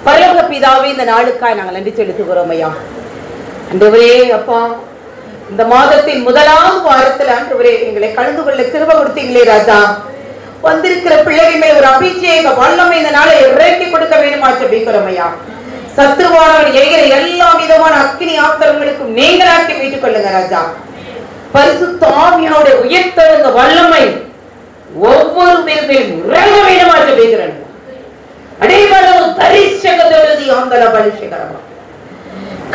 பரலோக பிதாவே, இந்த நாளுக்காய் நாங்கள் நன்றி செலுத்துகிறோம் ஐயா. ஆண்டவரே அப்பா, இந்த மாதத்தின் முதலாம் வாரத்தில் ஆண்டவரே எங்களை கலந்து கொள்ள கிருபை கொடுத்தீங்களே ராஜா. வந்திருக்கிற பிள்ளைகள் மேல் ஒரு அபிஷேக வல்லமை இந்த நாளை இறக்கி கொடுக்க வேண்டுமா ஜெபிக்கிறோம் ஐயா. சத்துருவானவன் எரிகிற எல்லா விதமான அக்கினி ஆத்திரங்களுக்கும் நீங்களாக்கி மீட்டுக் கொள்ளுங்க ராஜா. பரிசுத்த ஆவியானோட உயர்த்தெழுந்த வல்லமை ஒவ்வொரு பேர் மேலும் இறங்க வேண்டுமா ஜெபிக்கிறேன். அடைவளவு தரிசகதொழுதி ஆந்தல பலிசகரமா.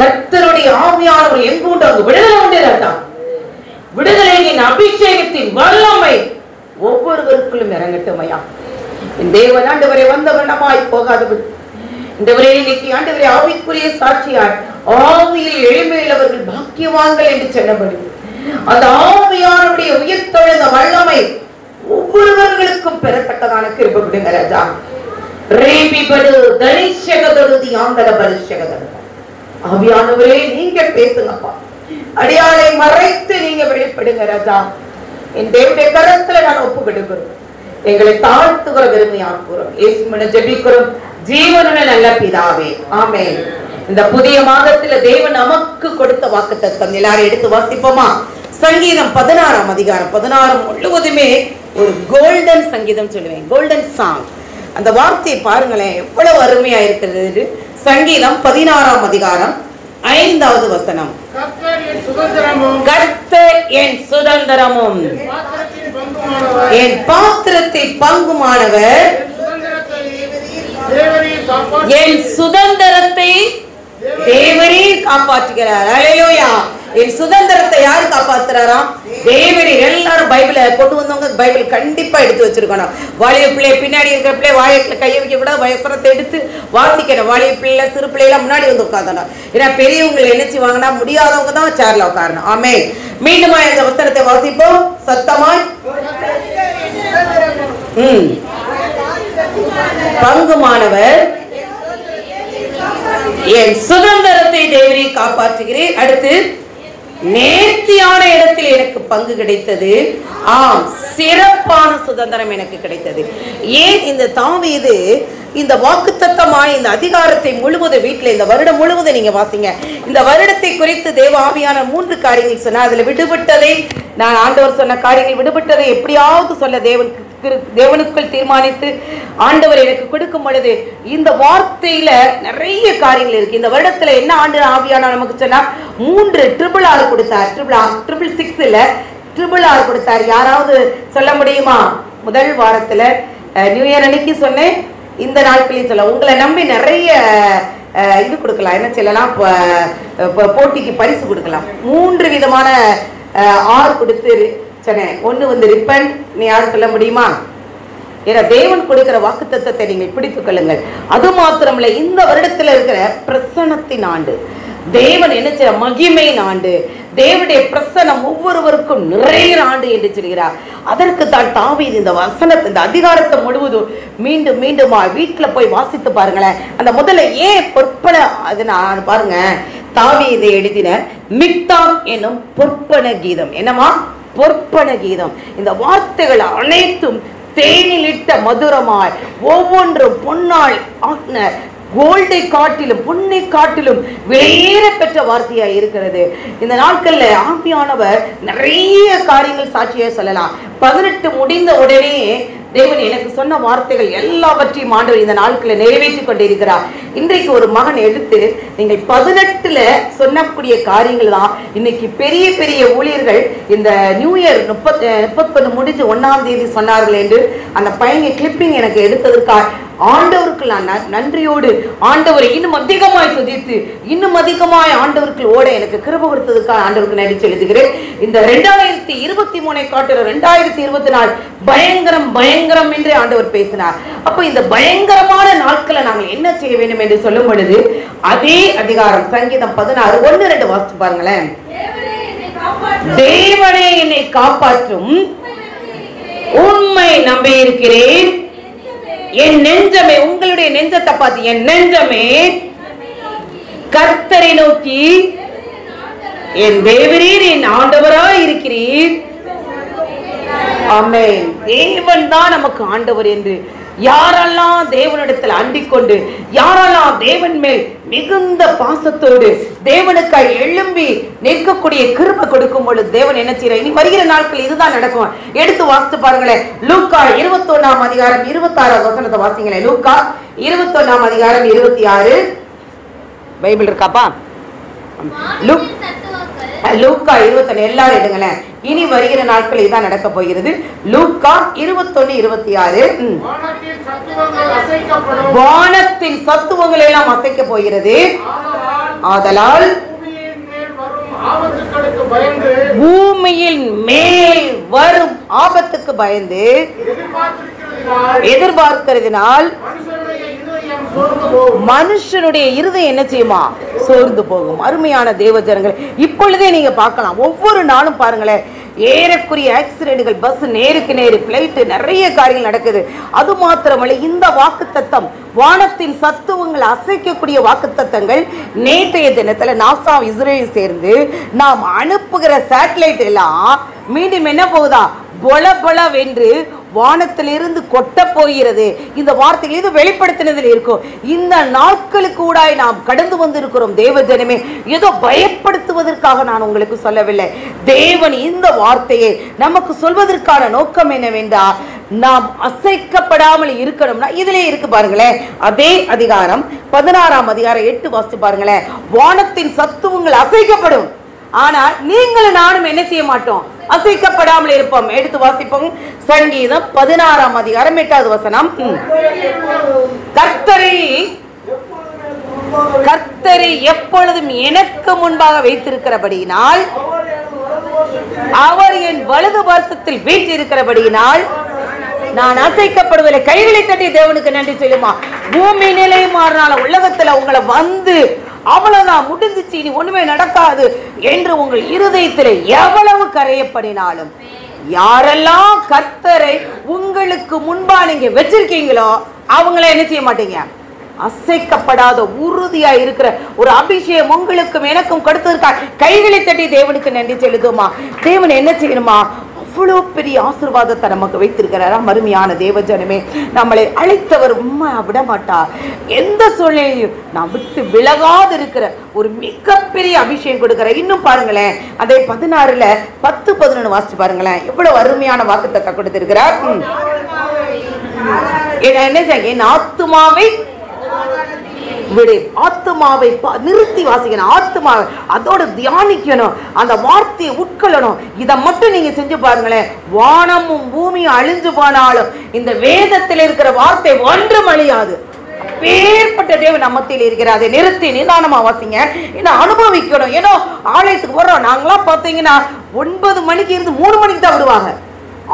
கர்த்தருடைய ஆவியானவர் எங்குண்டு அங்கு விடுதலை உண்டு ராஜா. விடுதலையின் அபிஷேகத்தின் வல்லமை ஒவ்வொருவருக்குள்ளும் இறங்கட்டும் ஐயா. என் தேவன் ஆண்டவரை வந்த வண்ணமாய் போகாதவர் இந்தவரே இன்னைக்கு ஆண்டவரே ஆவிக்குரிய சாட்சியார் ஆவியில் எளிமையுள்ளவர்கள் பாக்கியவான்கள் என்று சொன்னபடி அந்த ஆவியானுடைய உயிர்த்தெழுந்த வல்லமை ஒவ்வொருவர்களுக்கும் பெறத்தக்கதான கிருபை கொடுங்க ராஜா. ரேபிபடு தனிஷகதொழுதி ஆந்தல பலிஷகதொழுதி. ஆவியானவரே நீங்க பேசுங்கப்பா. அடியாளை மறைத்து நீங்க வெளிப்படுங்க ராஜா. என் தேவனுடைய கரத்துல நான் ஒப்பு கொடுக்கிறோம். எங்களை தாழ்த்துகிற பெருமையாக்குறோம். இயேசுவின் ஜெபிக்கிறோம் ஜீவனுள்ள நல்ல பிதாவே, ஆமென். இந்த புதிய மாதத்துல தேவன் நமக்கு கொடுத்த வாக்குத்தத்தம் எல்லாரும் எடுத்து வாசிப்போமா? சங்கீதம் 16ஆம் அதிகாரம் 16 முழுவதுமே ஒரு கோல்டன் சங்கீதம் சொல்லுவேன், கோல்டன் சாங். அந்த வார்த்தையை பாருங்களேன், எவ்வளவு அருமையா இருக்கிறது. சங்கீதம் 16ஆம் அதிகாரம் 5வது வசனம். கர்த்தர் என் சுதந்திரமும் என் பாத்திரத்தில் பங்குமானவர், என் சுதந்திரத்தை தேவரே காப்பாற்றுகிறார். அல்லேலூயா. என் சுதந்திரத்தை யாரு காப்பாத்துறாராம்? தேவரே. எல்லாரும் பைபிளை கொண்டு வந்தவங்க பைபிள் கண்டிப்பா எடுத்து வச்சிருக்கணும். வாலிய பிள்ளை பின்னாடி இருக்கிற பிள்ளை வாயத்துல கையை வைக்க கூடாது, வயசனத்தை எடுத்து வாசிக்கணும். வாலிய பிள்ளை சிறு பிள்ளைலாம் முன்னாடி வந்து உட்கார்ந்தணும். ஏன்னா பெரியவங்களை நினைச்சு வாங்கினா முடியாதவங்க தான் சேர்ல உட்காரணும். ஆமென். மீண்டும் இந்த வசனத்தை வாசிப்போம் சத்தமாய். பங்குமானவர், என் சுதந்திரத்தை தேவரே காப்பாற்றுகிறேன். அடுத்து, நேர்த்தியான இடத்தில் எனக்கு பங்கு கிடைத்தது. ஆம், சிறப்பான சுதந்திரம் எனக்கு கிடைத்தது. ஏன் இந்த தாவீது இந்த வாக்குத்தத்தமாய் இந்த அதிகாரத்தை முழுவதும் வீட்டில் இந்த வருடம் முழுவதும் நீங்க வாசிங்க. இந்த வருடத்தை குறித்து தேவ ஆவியான 3 காரியங்கள் சொன்னா, அதுல விடுபட்டதை நான் ஆண்டவர் சொன்ன காரியங்கள் விடுபட்டதை எப்படியாவது சொல்ல தேவனுக்குள் தீர்மானித்து ஆண்டவர் எனக்கு கொடுக்கும் பொழுது இந்த வார்த்தையில நிறைய காரியங்கள் இருக்கு. இந்த வருடத்துல என்ன ஆண்டு ஆவியான நமக்கு சொன்னா 3 RRR கொடுத்தார். 666 இல்ல, RRR கொடுத்தார். யாராவது சொல்ல முடியுமா? முதல் வாரத்துல நியூ இயர் அன்னைக்கு சொன்னேன், இந்த நாட்களையும் சொல்ல உங்களை நம்பி நிறைய இது கொடுக்கலாம். என்ன சொல்லலாம், போட்டிக்கு பரிசு கொடுக்கலாம். 3 விதமான R கொடுத்து சொன்னேன். ஒண்ணு வந்து ரிப்பன். நீ யாரும் சொல்ல முடியுமா? ஏன்னா தேவன் கொடுக்கிற வாக்குத்தத்தத்தை நீங்கள் பிடித்துக் கொள்ளுங்கள். அது மாத்திரமல்ல, இந்த வருடத்துல இருக்கிற பிரசன்னத்தின் ஆண்டு, தேவன் என்ன செய்ய மகிமையின் ஆண்டு, தேவனுடைய பிரசன்னம் ஒவ்வொருவருக்கும் நிறைய ஆண்டு என்று சொல்கிறார். அதற்கு தான் தாவீது இந்த வசனத்தை இந்த அதிகாரத்தை முழுவதும் மீண்டும் மீண்டுமா வீட்டுல போய் வாசித்து பாருங்களேன். அந்த முதல்ல ஏன் பொற்பன அது நான் பாருங்க, தாவீது எழுதின மிக்தாம் என்னும் பொற்பன கீதம். என்னமா? பொற்பன கீதம். இந்த வார்த்தைகள் அனைத்தும் தேனிலிட்ட மதுரமாய், ஒவ்வொன்றும் பொன்னால் ஆக்கின கோல்டை காட்டிலும் பொன்னை காட்டிலும் விலையேற பெற்ற வார்த்தையா இருக்கிறது. இந்த நாட்கள்ல ஆவியானவர் நிறைய காரியங்கள் சாட்சியா சொல்லலாம். 18 முடிந்த உடனே தேவன் எனக்கு சொன்ன வார்த்தைகள் எல்லாவற்றையும் ஆண்டவர் இந்த நாட்களில் நிறைவேற்றி கொண்டிருக்கிறார். இன்றைக்கு ஒரு மகன் எடுத்து நீங்கள் 18ல சொன்னக்கூடிய காரியங்கள் தான் இன்னைக்கு பெரிய பெரிய ஊழியர்கள் இந்த நியூ இயர் 31 முடிஞ்சு 1ஆம் தேதி சொன்னார்கள் என்று அந்த பையன் கிளிப்பிங் எனக்கு எடுத்ததற்காக ஆண்டவருக்கு நான் நன்றியோடு ஆண்டவரை இன்னும் அதிகமாய் துதித்து இன்னும் அதிகமாய் ஆண்டவருக்கு ஓட எனக்கு கிருபை கொடுத்ததுக்காக ஆண்டவருக்கு நன்றி செலுத்துகிறேன். இந்த 2023 காட்டுற 2024 பயங்கரம் பயங்கரம் என்று ஆண்டவர் பேசினார். அப்ப இந்த பயங்கரமான நாட்களை நாங்கள் என்ன செய்ய வேண்டும் என்று சொல்லும் பொழுது அதே அதிகாரம் சங்கீதம் 16 1-2 வாசித்து பாருங்களேன். தேவனே என்னை காப்பாற்றும், உண்மை நம்பி இருக்கிறேன். என் நெஞ்சமே, உங்களுடைய நெஞ்சத்தை பார்த்து என் நெஞ்சமே கர்த்தரை நோக்கி, என் தேவரீர் என் ஆண்டவராய் இருக்கிறீர். ஆமென். தேவன் தான் நமக்கு ஆண்டவர் என்று யாரெல்லாம் தேவனிடத்தில் அண்டிக் கொண்டு, யாரெல்லாம் தேவன் மேல் மிகுந்த பாசத்தோடு தேவனுக்காய் எழும்பி நிற்கக்கூடிய கிருபை கொடுக்கும் பொழுது தேவன் என்ன செய்யறார்? இனி வருகிற நாட்கள் இதுதான் நடக்கும். எடுத்து வாசித்து பாருங்களேன். லூக்கா 21ஆம் அதிகாரம் 26ஆவது வசனத்தை வாசிங்களேன். லூக்கா 21ஆம் அதிகாரம் 26. பைபிள் இருக்காப்பா? லூக்கா 21 எல்லாரும் எடுங்களேன். இனி வருகிற நாட்கள் இதான் நடக்க போகிறது. லூக்கா 21:26. வானத்தின் சத்துவங்கள் எல்லாம் அசைக்க போகிறது. ஆதலால் பூமியின் மேல் வரும் ஆபத்துக்கு பயந்து எதிர்பார்க்கிறதுனால் மனுஷனுடைய இருதயம் என்ன செய்யுமா? சோர்ந்து போகும். அருமையான தேவஜனங்கள், இப்பொழுதே நீங்க பார்க்கலாம். ஒவ்வொரு நாளும் பாருங்களேன், ஏறக்குரிய ஆக்சிடென்ட்கள், பஸ் நேருக்கு நேரு, பிளைட், நிறைய காரியங்கள் நடக்குது. அது மாத்திரமல்ல, இந்த வாக்குத்தத்தம், வானத்தின் சத்துவங்கள் அசைக்கக்கூடிய வாக்குத்தத்தங்கள் நேற்றைய தினத்துல நாசா இஸ்ரேல் சேர்ந்து நாம் அனுப்புகிற சேட்டலைட் எல்லாம் மீண்டும் என்ன போகுதா? பொல பொல வென்று வானத்திலிருந்து கொட்ட போகிறது. இந்த வார்த்தைகள் இது வெளிப்படுத்தினதில் இருக்கும். இந்த நாட்களுக்கு கூடாய் நாம் கடந்து வந்திருக்கிறோம். தேவ ஜனமே, ஏதோ பயப்படுத்துவதற்காக நான் உங்களுக்கு சொல்லவில்லை. தேவன் இந்த வார்த்தையை நமக்கு சொல்வதற்கான நோக்கம் என்னவென்றால், நாம் அசைக்கப்படாமல் இருக்கணும்னா இதிலே இருக்கு பாருங்களேன். அதே அதிகாரம் 16ஆம் அதிகாரம் 8 வாசித்து பாருங்களேன். வானத்தின் சத்துவங்கள் அசைக்கப்படும், ஆனால் நீங்களும் நானும் என்ன செய்ய மாட்டோம்? அசைக்கப்படாமல் இருப்போம். எடுத்து வாசிப்போம். சங்கீதம் 16ஆம் அதிகாரம் 8வது வசனம். கர்த்தரை எப்பொழுதும் எனக்கு முன்பாக வைத்திருக்கிறபடியினால், அவர் என் வலது பார்சத்தில் வீற்றிருக்கிறபடியினால் நான் அசைக்கப்படுவதில்லை. கைகளை தட்டி தேவனுக்கு நன்றி சொல்லுமா. பூமி நிலை மாறினால உலகத்துல உங்களை வந்து அவ்வளவுதான் முடிஞ்சிச்சு, இனி ஒண்ணுமே நடக்காது என்று உங்கள் இருதயத்தில் எவ்வளவு கரையப்படினாலும், யாரெல்லாம் கர்த்தரை உங்களுக்கு முன்பா நீங்க வச்சிருக்கீங்களோ அவங்கள என்ன செய்ய மாட்டீங்க? அசைக்கப்படாத உறுதியா இருக்கிற ஒரு அபிஷேகம் உங்களுக்கும் எனக்கும் கொடுத்ததற்காக கைகளை தட்டி தேவனுக்கு நன்றி செலுத்துமா. தேவன் என்ன செய்யணுமா? அவ்வளோ பெரிய ஆசீர்வாதத்தை நமக்கு வைத்திருக்கிறாரா. அருமையான தேவஜனமே, நம்மளை அழைத்தவர் உண்மை விட மாட்டார். எந்த சூழ்நிலையும் நாம் விட்டு விலகாது இருக்கிற ஒரு மிகப்பெரிய அபிஷேகம் கொடுக்கிறார். இன்னும் பாருங்களேன், அதே 16ல 10-11 வாசிச்சு பாருங்களேன். எவ்வளவு அருமையான வாக்குத்தத்தம் கொடுத்திருக்கிறார். என்ன என் ஆத்துமாவை விடு, ஆத்மாவை நிறுத்தி வாசிக்கணும். ஆத்மாவை அதோட தியானிக்கணும், அந்த வார்த்தையை உட்கொள்ளணும். இதை மட்டும் நீங்க செஞ்சு பாருங்களேன். வானமும் பூமியும் அழிஞ்சு போனாலும் இந்த வேதத்தில் இருக்கிற வார்த்தை ஒன்றும் அழியாது. பேர்பட்ட தேவன் நம்மத்தில் இருக்கிறார். அதை நிறுத்தி நிதானமா வாசிங்க. ஏன்னா அனுபவிக்கணும். ஏன்னா ஆலயத்துக்கு வர்றோம் நாங்களாம் பார்த்தீங்கன்னா 9 மணிக்கு இருந்து 3 மணிக்கு தான் விடுவாங்க.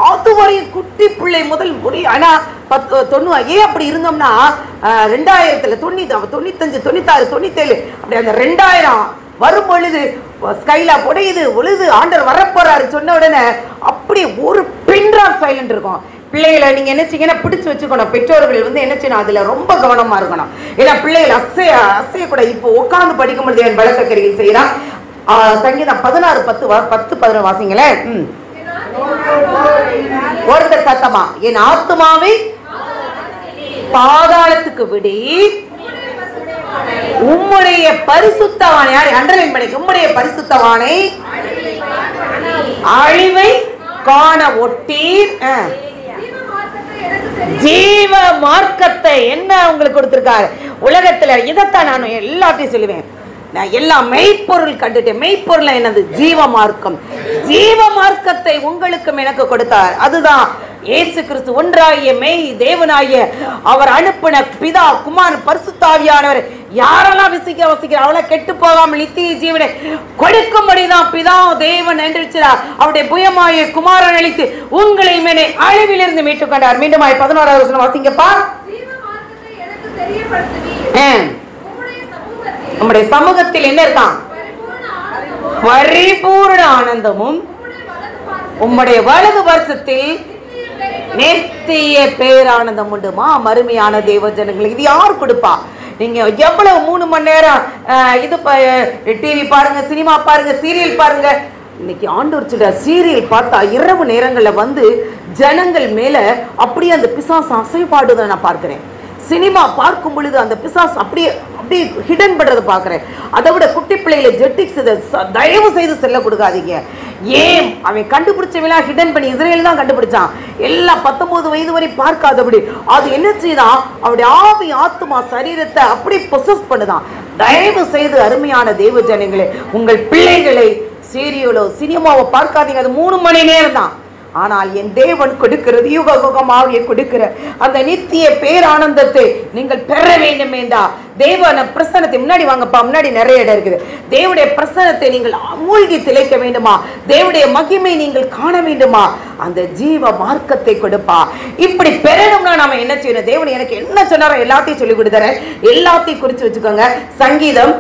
அதுவரையும் குட்டி பிள்ளை முதல் முடியும். ஆனா 90 ஏன் அப்படி இருந்தோம்னா 2000த்துல 95 96 97 அப்படி அந்த 2000 வரும் பொழுது ஸ்கைலா புடையுது ஒழுது ஆண்டவர் வரப்போறாரு சொன்ன உடனே அப்படி ஒரு பின்றா சைலண்ட் இருக்கும். பிள்ளைகளை நீங்க என்ன செய்யணும்? பிடிச்சு வச்சுக்கணும். பெற்றோர்கள் வந்து என்ன செய்யணும்? அதுல ரொம்ப கவனமா இருக்கணும். ஏன்னா பிள்ளைகள் அசையக்கூட. இப்போ உட்கார்ந்து படிக்கும் பொழுது என் வழக்கறிஞர் செய்யறான். சங்கீதம் 16:10-11 வாசிங்களேன். ஒருத்தர் சத்தமா, என் ஆத்துமாவை பாதாளத்துக்கு விடி, உம்முடைய பரிசுத்தவானை, யாரை அண்டர்லைன் பண்ணிக்க, உம்முடைய பரிசுத்தவானை அழிவை காண ஒட்டீர். ஜீவ மார்க்கத்தை என்ன உங்களுக்கு கொடுத்திருக்காரு உலகத்துல. இதைத்தான் நான் எல்லாத்தையும் சொல்லுவேன். நான் எல்லா மெய்ப்பொருள் கண்டுட்டேன். மெய்ப்பொருள் என்னது? ஜீவ மார்க்கம். ஜீவ மார்க்கத்தை உங்களுக்கும் எனக்கு கொடுத்தார். அதுதான் இயேசு கிறிஸ்து. ஒன்றாகிய மெய் தேவனாகிய அவர் அனுப்பின பிதா குமார் பரிசுத்தாவியானவர் யாரெல்லாம் வசிக்கிற அவளை கெட்டு போகாமல் நித்திய ஜீவனை கொடுக்கும்படிதான் பிதா தேவன் என்றிருக்கிறார். அவருடைய புயமாய குமாரன் அளித்து உங்களை மேலே அழிவிலிருந்து மீட்டுக் கொண்டார். மீண்டும் 11வது வசனம் வாசிங்கப்பா. நம்முடைய சமூகத்தில் என்ன இருக்கான்? பரிபூர்ண ஆனந்தமும் உம்முடைய வலது வருஷத்தில் நித்திய பேரானந்தம் உண்டுமா. அருமையான தேவஜனங்கள், இது யார் கொடுப்பா? நீங்க எவ்வளவு 3 மணி நேரம் இது டிவி பாருங்க, சினிமா பாருங்க, சீரியல் பாருங்க. இன்னைக்கு ஆண்டவர் சொல்ற சீரியல் பார்த்தா இரவு நேரங்கள்ல வந்து ஜனங்கள் மேல அப்படியே அந்த பிசாசு அசைபாடுதை நான் பார்க்கிறேன். சினிமா பார்க்கும் பொழுது அந்த பிசாசு அப்படியே அப்படியே ஹிடன் பண்றதை பார்க்கிறேன். அதை விட குட்டி பிள்ளைகளை ஜெட்டிக்ஸ் இதை தயவு செய்து செல்ல கொடுக்காதீங்க. ஏன் அவன் கண்டுபிடிச்சவங்களா ஹிடன் பண்ணி இஸ்ரேல் தான் கண்டுபிடிச்சான். எல்லாம் 19 வயது வரை பார்க்காதபடி அது என்ன செய்தான், அவருடைய ஆவி ஆத்மா சரீரத்தை அப்படி பொசஸ் பண்ணுதான். தயவு செய்து அருமையான தேவ ஜனங்களே, உங்கள் பிள்ளைகளை சீரியலோ சினிமாவோ பார்க்காதீங்க. அது 3 மணி நேரம் தான். ஆனால் என் தேவன் கொடுக்கிறது யுகமாக கொடுக்கிற அந்த நித்திய பேரானந்தத்தை நீங்கள் பெற வேண்டும் என்றா தேவன பிரசன்னத்தை முன்னாடி வாங்கப்பா, முன்னாடி நிறைய இடம் இருக்குது. தேவனுடைய பிரசன்னத்தை நீங்கள் மூழ்கி திளைக்க வேண்டுமா, தேவனுடைய மகிமை நீங்கள் காண வேண்டுமா, அந்த ஜீவ மார்க்கத்தை கொடுப்பா. இப்படி பெறணும்னா நாம என்ன செய்யணும்? தேவன் எனக்கு என்ன சொன்னாரோ எல்லாத்தையும் சொல்லி கொடுத்துறேன். எல்லாத்தையும் குறிச்சு வச்சுக்கோங்க. சங்கீதம்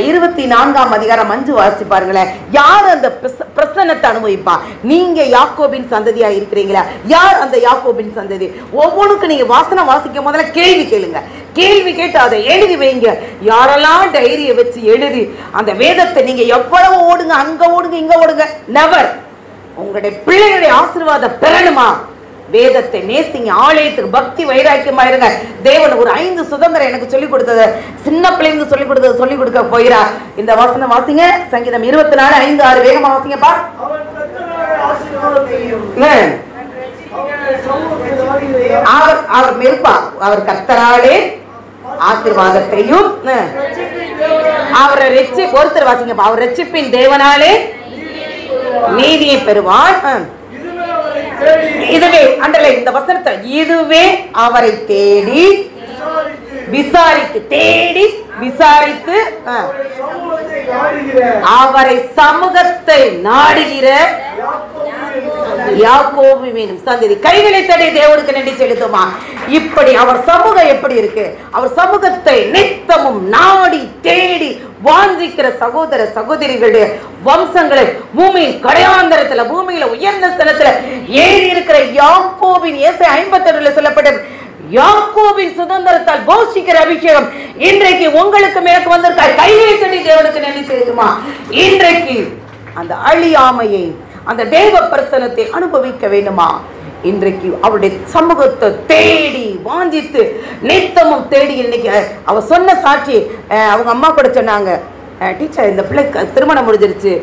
24ஆம் அதிகாரம் 5 வாசி பாருங்களேன். யார் அந்த பிரசன்னத்தை அனுபவிப்பா? நீங்க யாக்கோபின் சந்ததியா இருக்கிறீங்களா? யார் அந்த யாக்கோபின் சந்ததி? ஒவ்வொன்றுக்கும் நீங்க வாசிக்கும் முதல்ல கேள்வி கேளுங்க. கேள்வி கேட்டு அதை எழுதி வைங்க. யாரெல்லாம் டைரியை வச்சு எழுதி அந்த வேதத்தை நீங்க எவ்வளவு ஓடுங்க, அங்க ஓடுங்க, இங்க ஓடுங்க, நெவர். உங்களுடைய பிள்ளைகளுடைய ஆசீர்வாதம் பெறணுமா? வேதத்தை நேசிங்க. ஆலயத்துக்கு பக்தி வைராக்கியமா இருங்க. தேவன் ஒரு 5 சுதந்திரம் எனக்கு சொல்லிக் கொடுத்தது, சின்ன பிள்ளைங்க சொல்லிக் கொடுத்தது சொல்லிக் கொடுக்க போயிரா. இந்த வசனம் வாசிங்க. சங்கீதம் 24:5-6 வேகமா வாசிங்கப்பா. அவர் மெருப்பா, அவர் கர்த்தராலே ஆசீர்வாதத்தையும் அவரை ரெச்சி ஒருத்தர் வாசிங்கப்பா. அவர் ரெச்சிப்பின் தேவனாலே நீதியை பெறுவான். இதுவே அண்டலை இந்த வசனத்தை, இதுவே அவரை தேடி விசாரித்து தேடி விசாரித்து அவரை சமூகத்தை நாடுகிற யாக்கோபின் சந்ததி. கைகளை தடி தேவனுக்கு நன்றி செலுத்துமா. இப்படி அவர் சமூகம் எப்படி இருக்கு? அவர் சமூகத்தை நித்தமும் நாடி தேடி வாஞ்சிக்கிற சகோதர சகோதரிகளுடைய வம்சங்களை பூமியின் கடையாந்தரத்துல பூமியில உயர்ந்த ஸ்தலத்துல ஏறி இருக்கிற யாக்கோபின் ஏசாயா 52 சொல்லப்பட்ட யாக்கோபின் சுதந்திரத்தால் போஷிக்கிற அபிஷேகம் இன்றைக்கு உங்களுக்கு மேற்கு வந்திருக்கார். கைகளை தட்டி தேவனுக்கு நன்றி செலுத்துமா. இன்றைக்கு அந்த அழியாமையை அந்த தேவ பிரசன்னத்தை அனுபவிக்க வேண்டுமா? இன்றைக்கு அவருடைய சமூகத்தை தேடி வாஞ்சித்து நித்தமும் தேடி. இன்னைக்கு அவ சொன்ன சாட்சி அவங்க அம்மா கூட சொன்னாங்க, டீச்சர் இந்த பிள்ளைக்கு திருமணம் முடிஞ்சிருச்சு,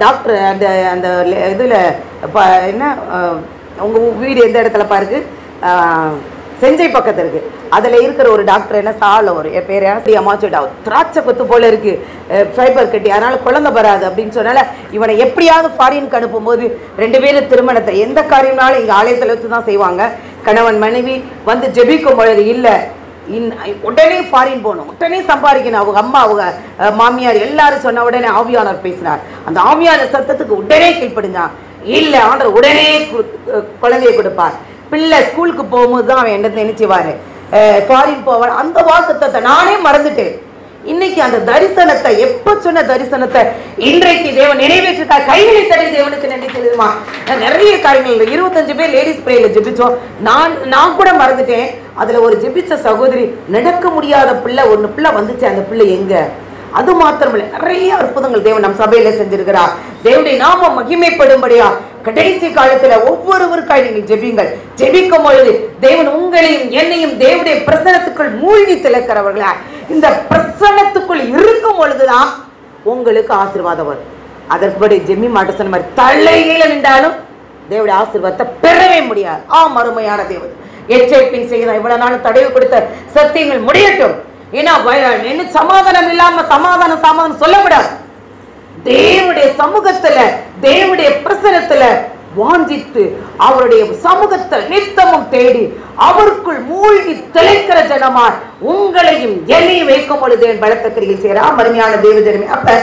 டாக்டர் அந்த அந்த இதில் என்ன உங்கள் வீடு எந்த இடத்துல பாருக்கு, செஞ்சை பக்கத்தில் இருக்கு, அதில் இருக்கிற ஒரு டாக்டர் என்ன சால ஒரு பேர் அம்மாச்சோட்டா திராட்சை கொத்து போல இருக்கு, ஃபைபர் கட்டி, அதனால குழந்தை வராது அப்படின்னு சொன்னால இவனை எப்படியாவது ஃபாரினுக்கு அனுப்பும்போது 2 பேரும் திருமணத்தை எந்த காரியம்னாலும் இங்கே ஆலயத்தில் வச்சு தான் செய்வாங்க. கணவன் மனைவி வந்து ஜெபிக்கும் பொழுது இல்லை உடனே ஃபாரின் போகணும், உடனே சம்பாதிக்கணும். அவங்க அம்மா அவங்க மாமியார் எல்லாரும் சொன்ன உடனே ஆவியானவர் பேசினார். அந்த ஆவியான சத்தத்துக்கு உடனே கீழ்ப்படுங்க. இல்லை ஆண்டவர் உடனே குழந்தையை கொடுப்பார். பிள்ளை ஸ்கூலுக்கு போகும்போது தான் அவன் என்ன நினைச்சுவாரு ஃபாரின் போவான். அந்த வாக்குத்தத்தை நானே மறந்துட்டேன். இன்னைக்கு அந்த தரிசனத்தை எப்ப சொன்ன தரிசனத்தை இன்றைக்கு தேவன் நிறைவேற்றிருக்கார். கைகளை தடை தேவனுக்கு நன்றி சொல்லுமா. நிறைய காரியங்கள் 25 பேர் லேடிஸ் பிரேயர்ல ஜெபிச்சோம். நான் கூட மறந்துட்டேன். அதுல ஒரு ஜெபிச்ச சகோதரி நடக்க முடியாத பிள்ளை ஒன்னு பிள்ளை வந்துச்சு. அந்த பிள்ளை எங்க? அது மாத்திரமில்லை, நிறைய அற்புதங்கள் தேவன் நம் சபையில செஞ்சிருக்கிறார். தேவனுடைய நாமம் மகிமைப்படும்படியா கடைசி காலத்துல ஒவ்வொருவருக்காய் நீங்கள் ஜெபிங்கள். ஜெபிக்கும் பொழுது தேவன் உங்களையும் என்னையும் தேவனுடைய பிரசன்னத்துக்குள் மூழ்கி திளைக்கிறவர்களா இந்த பிரசன்னத்துக்குள் இருக்கும் பொழுதுதான் உங்களுக்கு ஆசீர்வாதம் வரும். அதற்குபடி ஜெம்மி மாட்ட சொன்ன மாதிரி தலையில நின்றாலும் தேவனுடைய ஆசீர்வாதத்தை பெறவே முடியாது. அருமையான தேவன் எச்சரிப்பின் செய்யலாம். இவ்வளவு நாள் தடவை கொடுத்த சத்தியங்கள் முடியட்டும். ஏன்னா என்ன சமாதானம் இல்லாம சமாதானம் சொல்லக்கூடாது. தேவனுடைய சமூகத்துல தேவனுடைய பிரசன்னத்துல வாஞ்சித்து அவருடைய சமூகத்தை நித்தமும் தேடி அவருக்குள் மூழ்கி திளைக்கிற ஜனமா உங்களையும் என்னையும் வைக்கும் பொழுது என் பலத்த கிரியில் செய்யறா மருமையான தேவ ஜனமே. அப்ப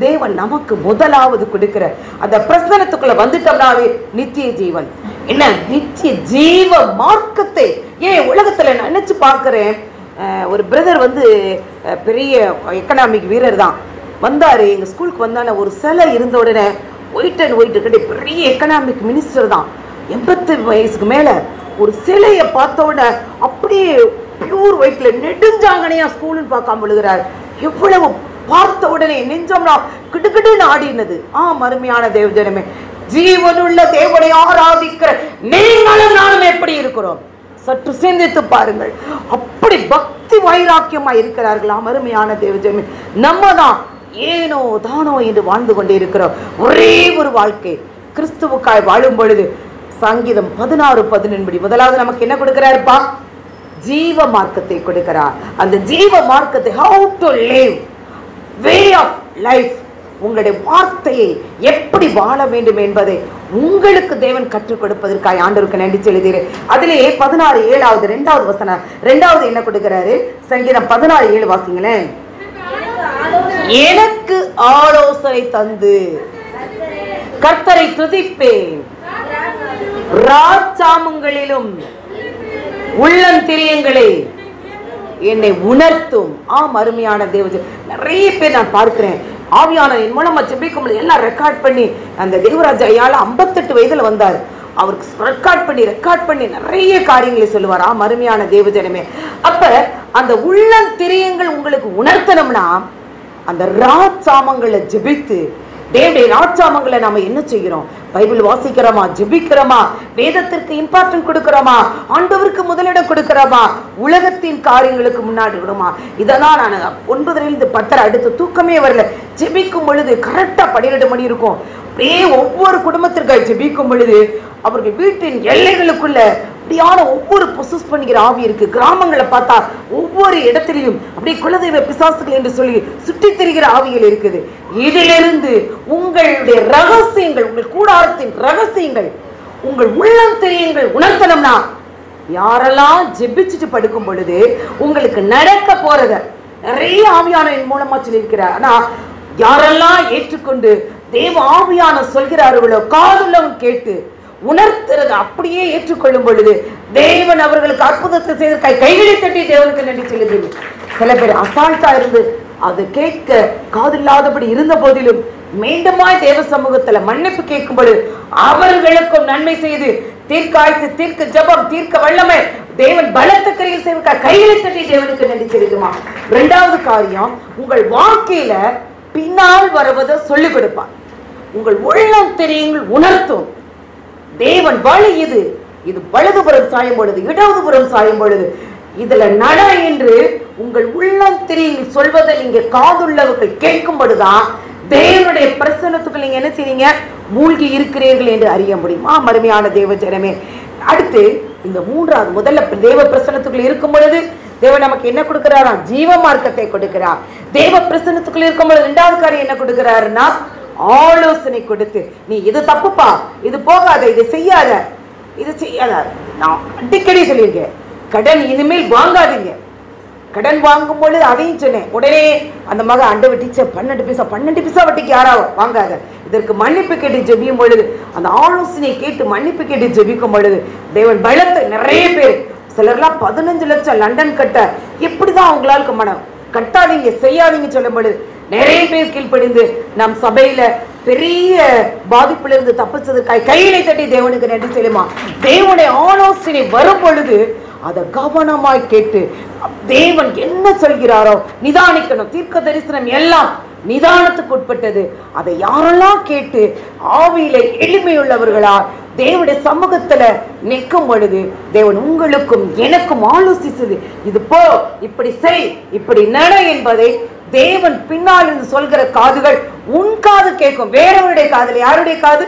தேவன் நமக்கு முதலாவது கொடுக்கிற அந்த பிரசன்னத்துக்குள்ள வந்துட்டோம்னாவே நித்திய ஜீவன். என்ன நித்திய ஜீவ மார்க்கத்தை ஏன் உலகத்துல நான் நினைச்சு பார்க்கிறேன். ஒரு பிரதர் வந்து பெரிய எக்கனாமிக் வீரர் தான் வந்தார். எங்கள் ஸ்கூலுக்கு வந்தான ஒரு சிலை இருந்த உடனே ஒயிட் அண்ட் ஒயிட் கட்டி பெரிய எக்கனாமிக் மினிஸ்டர் தான். 80 வயசுக்கு மேலே ஒரு சிலையை பார்த்த உடனே அப்படியே பியூர் ஒயிட்ல நெடுஞ்சாங்கனையா ஸ்கூலுன்னு பார்க்காம விழுகிறார். எவ்வளவு பார்த்த உடனே நெஞ்சம்னா கிடுக்கிடுன்னு ஆடினது. மருமையான தேவஜனமே ஜீவனுள்ள தேவனை ஆராதிக்கிற நீங்களும் நானும் எப்படி இருக்கிறோம்? சற்று சிந்தித்து பாருங்கள். அப்படி பக்தி வைராக்கியமா இருக்கிறார்களாம் அருமையான தேவஜனமே. நம்ம தான் ஏனோ தானோ என்று வாழ்ந்து கொண்டே இருக்கிறோம். ஒரே ஒரு வாழ்க்கை கிறிஸ்துவுக்காய் வாழும் பொழுது சங்கீதம் 16:11 முதலாவது நமக்கு என்ன கொடுக்கிறாருப்பா? ஜீவ மார்க்கத்தை கொடுக்கிறார். அந்த ஜீவ மார்க்கத்தை, how to live, way of life, உங்களுடைய வார்த்தையை எப்படி வாழ வேண்டும் என்பதை உங்களுக்கு தேவன் கற்றுக் கொடுப்பதற்காக ஆண்டவருக்கு நன்றி செலுத்துகிறேன். அதிலேயே 16:7 2வது வசனம், 2வது என்ன கொடுக்கிறாரு? சங்கீதம் 16:7 வாசிங்களேன். எனக்கு ஆலோசனை தந்து கர்த்தரை துதிப்பேன், ராஜாமங்களிலும் உள்ளந்திரியங்களே என்னை உணர்த்தும். அருமையான தேவஜன், நிறைய பேர் நான் பார்க்கிறேன் ஆவியான என் மூலமா ஜெபிக்கும் எல்லாம் ரெக்கார்ட் பண்ணி, அந்த தேவராஜ் ஐயால 58 வயதுல வந்தார். அவருக்கு ரெக்கார்ட் பண்ணி நிறைய காரியங்களை சொல்லுவார். அருமையான தேவஜனமே. அப்ப அந்த உள்ளந்திரியங்கள் உங்களுக்கு உணர்த்தணும்னா அந்த ராஜாமங்களை ஜெபித்து, தேவனுடைய ராஜாமங்களை நாம என்ன செய்கிறோம்? பைபிள் வாசிக்கிறோமா? ஜெபிக்கிறோமா? வேதத்திற்கு இம்பார்ட்டன்ட் கொடுக்கிறோமா? ஆண்டவருக்கு முதலிடம் கொடுக்கிறோமா? உலகத்தின் காரியங்களுக்கு முன்னாடி விடுமா? இதெல்லாம் நான் 9 to 10 அடுத்து தூக்கமே வரல. ஜெபிக்கும் பொழுது கரெக்டா 12 மணி இருக்கும். அப்படியே ஒவ்வொரு குடும்பத்திற்காக ஜெபிக்கும் பொழுது அவர்கள் வீட்டின் எல்லைகளுக்குள்ள அப்படியான ஒவ்வொரு பொசஸ் பண்ணுகிற ஆவி இருக்கு. கிராமங்களை பார்த்தா ஒவ்வொரு இடத்திலையும் அப்படியே குலதெய்வ பிசாசுகள் என்று சொல்லி சுற்றி திரிகிற ஆவிகள் இருக்குது. இதிலிருந்து உங்களுடைய ரகசியங்கள், உங்கள் கூடாரத்தின் ரகசியங்கள், உங்கள் உள்ளம் தெரியங்கள் உணர்த்தணும்னா யாரெல்லாம் ஜெபிச்சுட்டு படுக்கும் பொழுது உங்களுக்கு நடக்க போறத நிறைய ஆவியானவின் மூலமா சொல்லியிருக்கிறார். ஆனா யாரெல்லாம் ஏற்றுக்கொண்டு தேவ ஆவியான சொல்கிறார்களோ, காதுள்ளவன் கேட்டு உணர்த்துறது அப்படியே ஏற்றுக்கொள்ளும் பொழுது தேவன் அவர்களுக்கு அற்புதத்தை செய்து கைகளை தட்டி தேவனுக்கு நன்றி சொல்லுது. சில பேர் அசால்ட்டா இருந்து அது கேட்க காதில்லாதபடி இருந்த போதிலும் மீண்டுமாய் தேவ சமூகத்துல மன்னிப்பு கேட்கும் பொழுது அவர்களுக்கும் நன்மை செய்து தீர்க்காய்ச்சி, தீர்க்க ஜபம், தீர்க்க வல்லமை தேவன் பலத்த கிரியை செய்வதற்காக கைகளை தட்டி தேவனுக்கு நன்றி சொல்லுமா. 2வது காரியம், உங்கள் வாழ்க்கையில பின்னால் வருவதை சொல்லிக் கொடுப்பார். உங்கள் உள்ளம் தெரியுங்கள் உணர்த்தும். தேவன் வழி இது, இது வலதுபுறம் சாயும் பொழுது, இடதுபுறம் சாயும் பொழுது இதுல நட என்று உங்கள் உள்ளம் தெரியுங்கள் சொல்வதை நீங்க காதுள்ளவர்கள் கேட்கும் பொழுதுதான் தேவனுடைய பிரசன்னத்துக்கு நீங்க என்ன செய்றீங்க? மூழ்கி இருக்கிறீர்கள் என்று அறிய முடியுமா? மறுமையான தேவ ஜனமே. அடுத்து இந்த 3வது, முதல்ல தேவ பிரசன்னத்துக்குள் இருக்கும் பொழுது தேவன் நமக்கு என்ன கொடுக்கிறாரா? ஜீவ மார்க்கத்தை கொடுக்கிறார். தேவ பிரசன்னத்துக்குள் இருக்கும் பொழுது 2வது காரியம் என்ன கொடுக்கிறாருன்னா ஆலோசனை கொடுத்து, நீ இது தப்புப்பா, இது போகாத, இது செய்யாத, இது செய்யாத. நான் அடிக்கடி சொல்லியிருக்கேன், கடன் இனிமேல் வாங்காதீங்க. கடன் வாங்கும் பொழுது அதையும் சொன்னேன். உடனே அந்த மக அண்டை டீச்சர் 12 பைசா வட்டிக்கு யாராவது வாங்காத. இதற்கு மன்னிப்பு கேட்டு ஜெபிக்கும் பொழுது, அந்த ஆலோசனை கேட்டு மன்னிப்பு கேட்டு ஜெபிக்கும் பொழுது தேவன் பலத்தை நிறைய பேர், சிலர்லாம் 15 லட்சம் லண்டன் கட்ட எப்படிதான் அவங்களால மனம் கட்டாதீங்க, செய்யாதீங்க சொல்லும் பொழுது நிறைய பேர் கீழ்ப்படிந்து நம் சபையில பெரிய பாதிப்புல இருந்து தப்பிச்சதற்காக கையிலை தட்டி தேவனுக்கு நன்றி சொல்லுமா. தேவனுடைய ஆலோசனை வரும் பொழுது அதை கவனமாய் கேட்டு தேவன் என்ன சொல்கிறாரோ நிதானிக்கணும். தீர்க்க தரிசனம் எல்லாம் நிதானத்துக்கு உட்பட்டது. அதை யாரெல்லாம் கேட்டு ஆவியில எளிமையுள்ளவர்களா தேவனுடைய சமூகத்துல நிற்கும் பொழுது தேவன் உங்களுக்கும் எனக்கும் ஆலோசித்தது, இது போ, இப்படி செய், இப்படி நட என்பதை தேவன் பின்னால் இருந்து சொல்கிற காதுகள் உன் காது கேட்கும். வேறவருடைய காதுல, யாருடைய காது?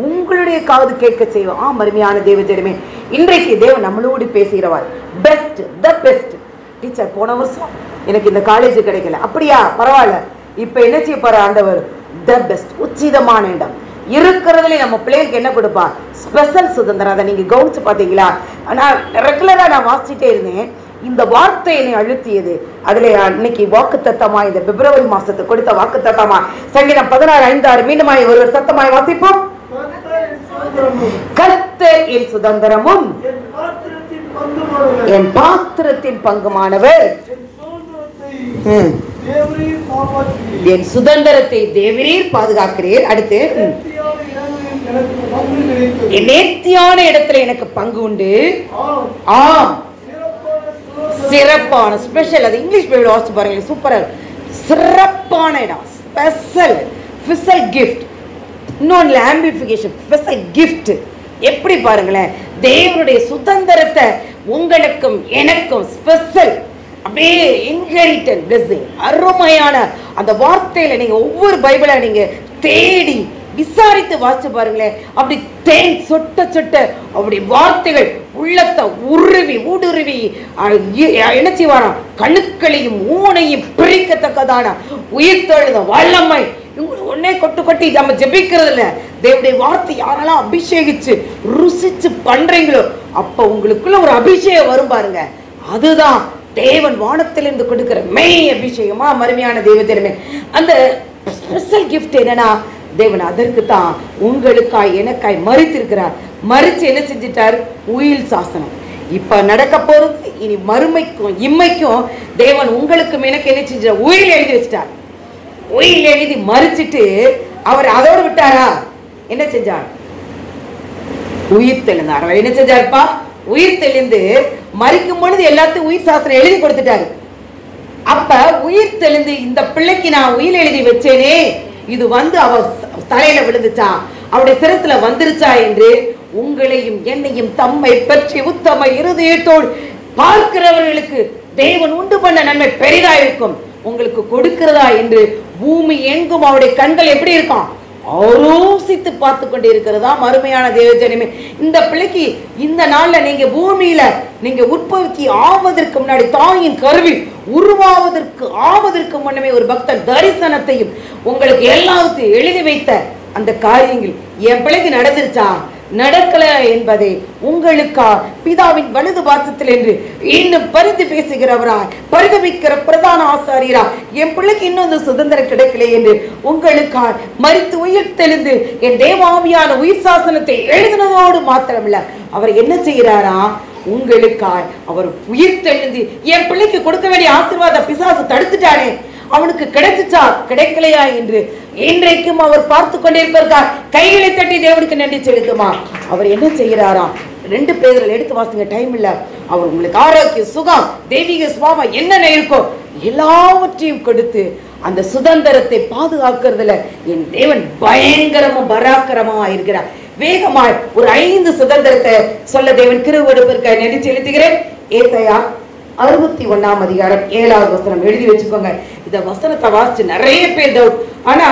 உங்களுடைய காது கேட்க செய்வோம். மறுமையான தேவஜனமே, இன்றைக்கு தேவன் நம்மளோடு பேசுகிறவர். Best, the best teacher. போன வருஷம் எனக்கு இந்த காலேஜ் கிடைக்கல, அப்படியா பரவாயில்ல, இப்ப என்ன செய்ய போற ஆண்டவர்? த பெஸ்ட், உச்சிதமான இடம் இருக்கிறதுல நம்ம பிள்ளைகளுக்கு என்ன கொடுப்பா? ஸ்பெஷல் சுதந்திரம். அதை நீங்க கவனிச்சு பாத்தீங்களா? ஆனா ரெகுலரா நான் வாசிச்சுட்டே இருந்தேன். இந்த வார்த்தை என்னை அழுத்தியது. அதுல இன்னைக்கு வாக்கு தத்தமா, இந்த பிப்ரவரி மாசத்துக்கு கொடுத்த வாக்கு தத்தமா சங்கீதம் 16:5 மீண்டுமாய் ஒருவர் சத்தமாய் வாசிப்போம். கர்த்தர் என் சுதந்திரமும் என் பாத்திரத்தின் பங்குமானவர், என் சுதந்திரத்தை தேவரீர் பாதுகாக்கிறீர். அடுத்து, நேர்த்தியான இடத்துல எனக்கு பங்கு உண்டு. ஆம், சிறப்பான, ஸ்பெஷல். அது இங்கிலீஷ் பைபிள் வாசிச்சு பாருங்க, சூப்பரா. சிறப்பான இடம், ஸ்பெஷல், ஸ்பெஷல் கிஃப்ட், இன்னொன்று ஆம்பிளிஃபிகேஷன், ஸ்பெஷல் கிஃப்ட். எப்படி பாருங்களேன், தேவனுடைய சுதந்திரத்தை உங்களுக்கும் எனக்கும் ஸ்பெஷல் அப்படியே இன்ஹெரிட்டட் பிளெஸிங். அருமையான அந்த வார்த்தையில நீங்க ஒவ்வொரு பைபிளை நீங்க தேடி விசாரித்து வாசிச்சு பாருங்களேன். அப்படி தேன் சொட்ட சொட்ட அப்படி வார்த்தைகள் உள்ளத்தை உருவி ஊடுருவி என்ன செய்வாராம், கணுக்களையும் ஊனையும் பிரிக்கத்தக்கதான உயிர்த்தெழுத வல்லமை ஒன்னே கொட்டு கொட்டி நம்ம ஜெபிக்கிறது இல்ல. தேவனுடைய வார்த்தை யாரெல்லாம் அபிஷேகிச்சு ருசிச்சு பண்றீங்களோ அப்ப உங்களுக்குள்ள ஒரு அபிஷேகம் வரும் பாருங்க. அதுதான் தேவன் வானத்திலிருந்து கொடுக்கிற மெய் அபிஷேகமா மருமையான தேவதேவமே. அந்த ஸ்பெஷல் கிஃப்ட் என்னன்னா, தேவன் அதற்கு தான் உங்களுக்காய் எனக்காய் மரித்திருக்கிறார். மரிச்சு என்ன செஞ்சிட்டார், உயில் சாசனம். இப்ப நடக்க போறது இனி மறுமைக்கும் இம்மைக்கும் தேவன் உங்களுக்கும் எனக்கு என்ன செஞ்சார், உயில் எழுதி வச்சிட்டார். உயில் எழுதி மறிச்சிட்டு அவர் அதோடு விட்டாரா, என்ன செஞ்சார், உயிர் தெளிந்தார். அவர் என்ன செஞ்சாருப்பா, உயிர் தெளிந்து மறிக்கும் பொழுது எல்லாத்தையும் உயிர் சாஸ்திரம் எழுதி கொடுத்துட்டாரு. அப்ப உயிர் தெளிந்து இந்த பிள்ளைக்கு நான் உயிர் எழுதி வச்சேனே, இது வந்து அவ தலையில விழுந்துச்சா, அவருடைய சிரசுல வந்துருச்சா என்று உங்களையும் என்னையும் தம்மை பற்றி உத்தம இருதயத்தோடு பார்க்கிறவர்களுக்கு தேவன் உண்டு பண்ண நன்மை பெரிதா இருக்கும், உங்களுக்கு கொடுக்கிறதா என்று பூமி எங்கும் அவருடைய கண்கள் எப்படி இருக்கும், ஆலோசித்து பார்த்து கொண்டு இருக்கிறதா மறுமையான தேவஜனமே. இந்த பிள்ளைக்கு இந்த நாள்ல நீங்க பூமியில நீங்க உற்பத்தி ஆவதற்கு முன்னாடி தாயின் கருவில் உருவாவதற்கு ஆவதற்கு முன்னமே ஒரு பக்தர் தரிசனத்தையும் உங்களுக்கு எல்லாத்தையும் எழுதி வைத்த அந்த காரியங்கள் என் பிள்ளைக்கு நடந்துருச்சா நடக்கல என்பதை உங்களுக்கா பிதாவின் வலது பாசத்தில் என்று இன்னும் பரிந்து பேசுகிறவரா பரிதவிக்கிற பிரதான ஆசாரியரா என் பிள்ளைக்கு இன்னும் அந்த சுதந்திரம் கிடைக்கல என்று உங்களுக்கா மரித்து உயிர் தெளிந்து என் தேவாவியான உயிர் சாசனத்தை எழுதினதோடு மாத்திரமில்ல அவர் என்ன செய்கிறாரா, உங்களுக்காய் அவர் உயிர் தெளிந்து என் பிள்ளைக்கு கொடுக்க வேண்டிய ஆசீர்வாத பிசாசு தடுத்துட்டானே அவனுக்கு கிடைச்சுச்சா கிடைக்கலையா என்று இன்றைக்கும் அவர் பார்த்து கொண்டிருப்பார். கைகளை தட்டி தேவனுக்கு நன்றி செலுத்துமா. அவர் என்ன செய்கிறாராம், 2 பேர்கள் எடுத்து வாசிங்க, டைம் இல்ல. அவர் உங்களுக்கு ஆரோக்கிய சுகம் தெய்வீக சுபாவம் என்னென்ன இருக்கோ எல்லாவற்றையும் கொடுத்து அந்த சுதந்திரத்தை பாதுகாக்கிறதுல என் தேவன் பயங்கரமும் பராக்கிரமா இருக்கிறார். வேகமாய் ஒரு 5 சுதந்திரத்தை சொல்ல தேவன் கிருபையோடு நன்றி செலுத்துகிறேன். ஏசாயா 61ஆம் அதிகாரம் 7வது வசனம் எழுதி வச்சுக்கோங்க. இந்த வசனத்தை வாசிச்சு நிறைய பேர் டவுட், ஆனா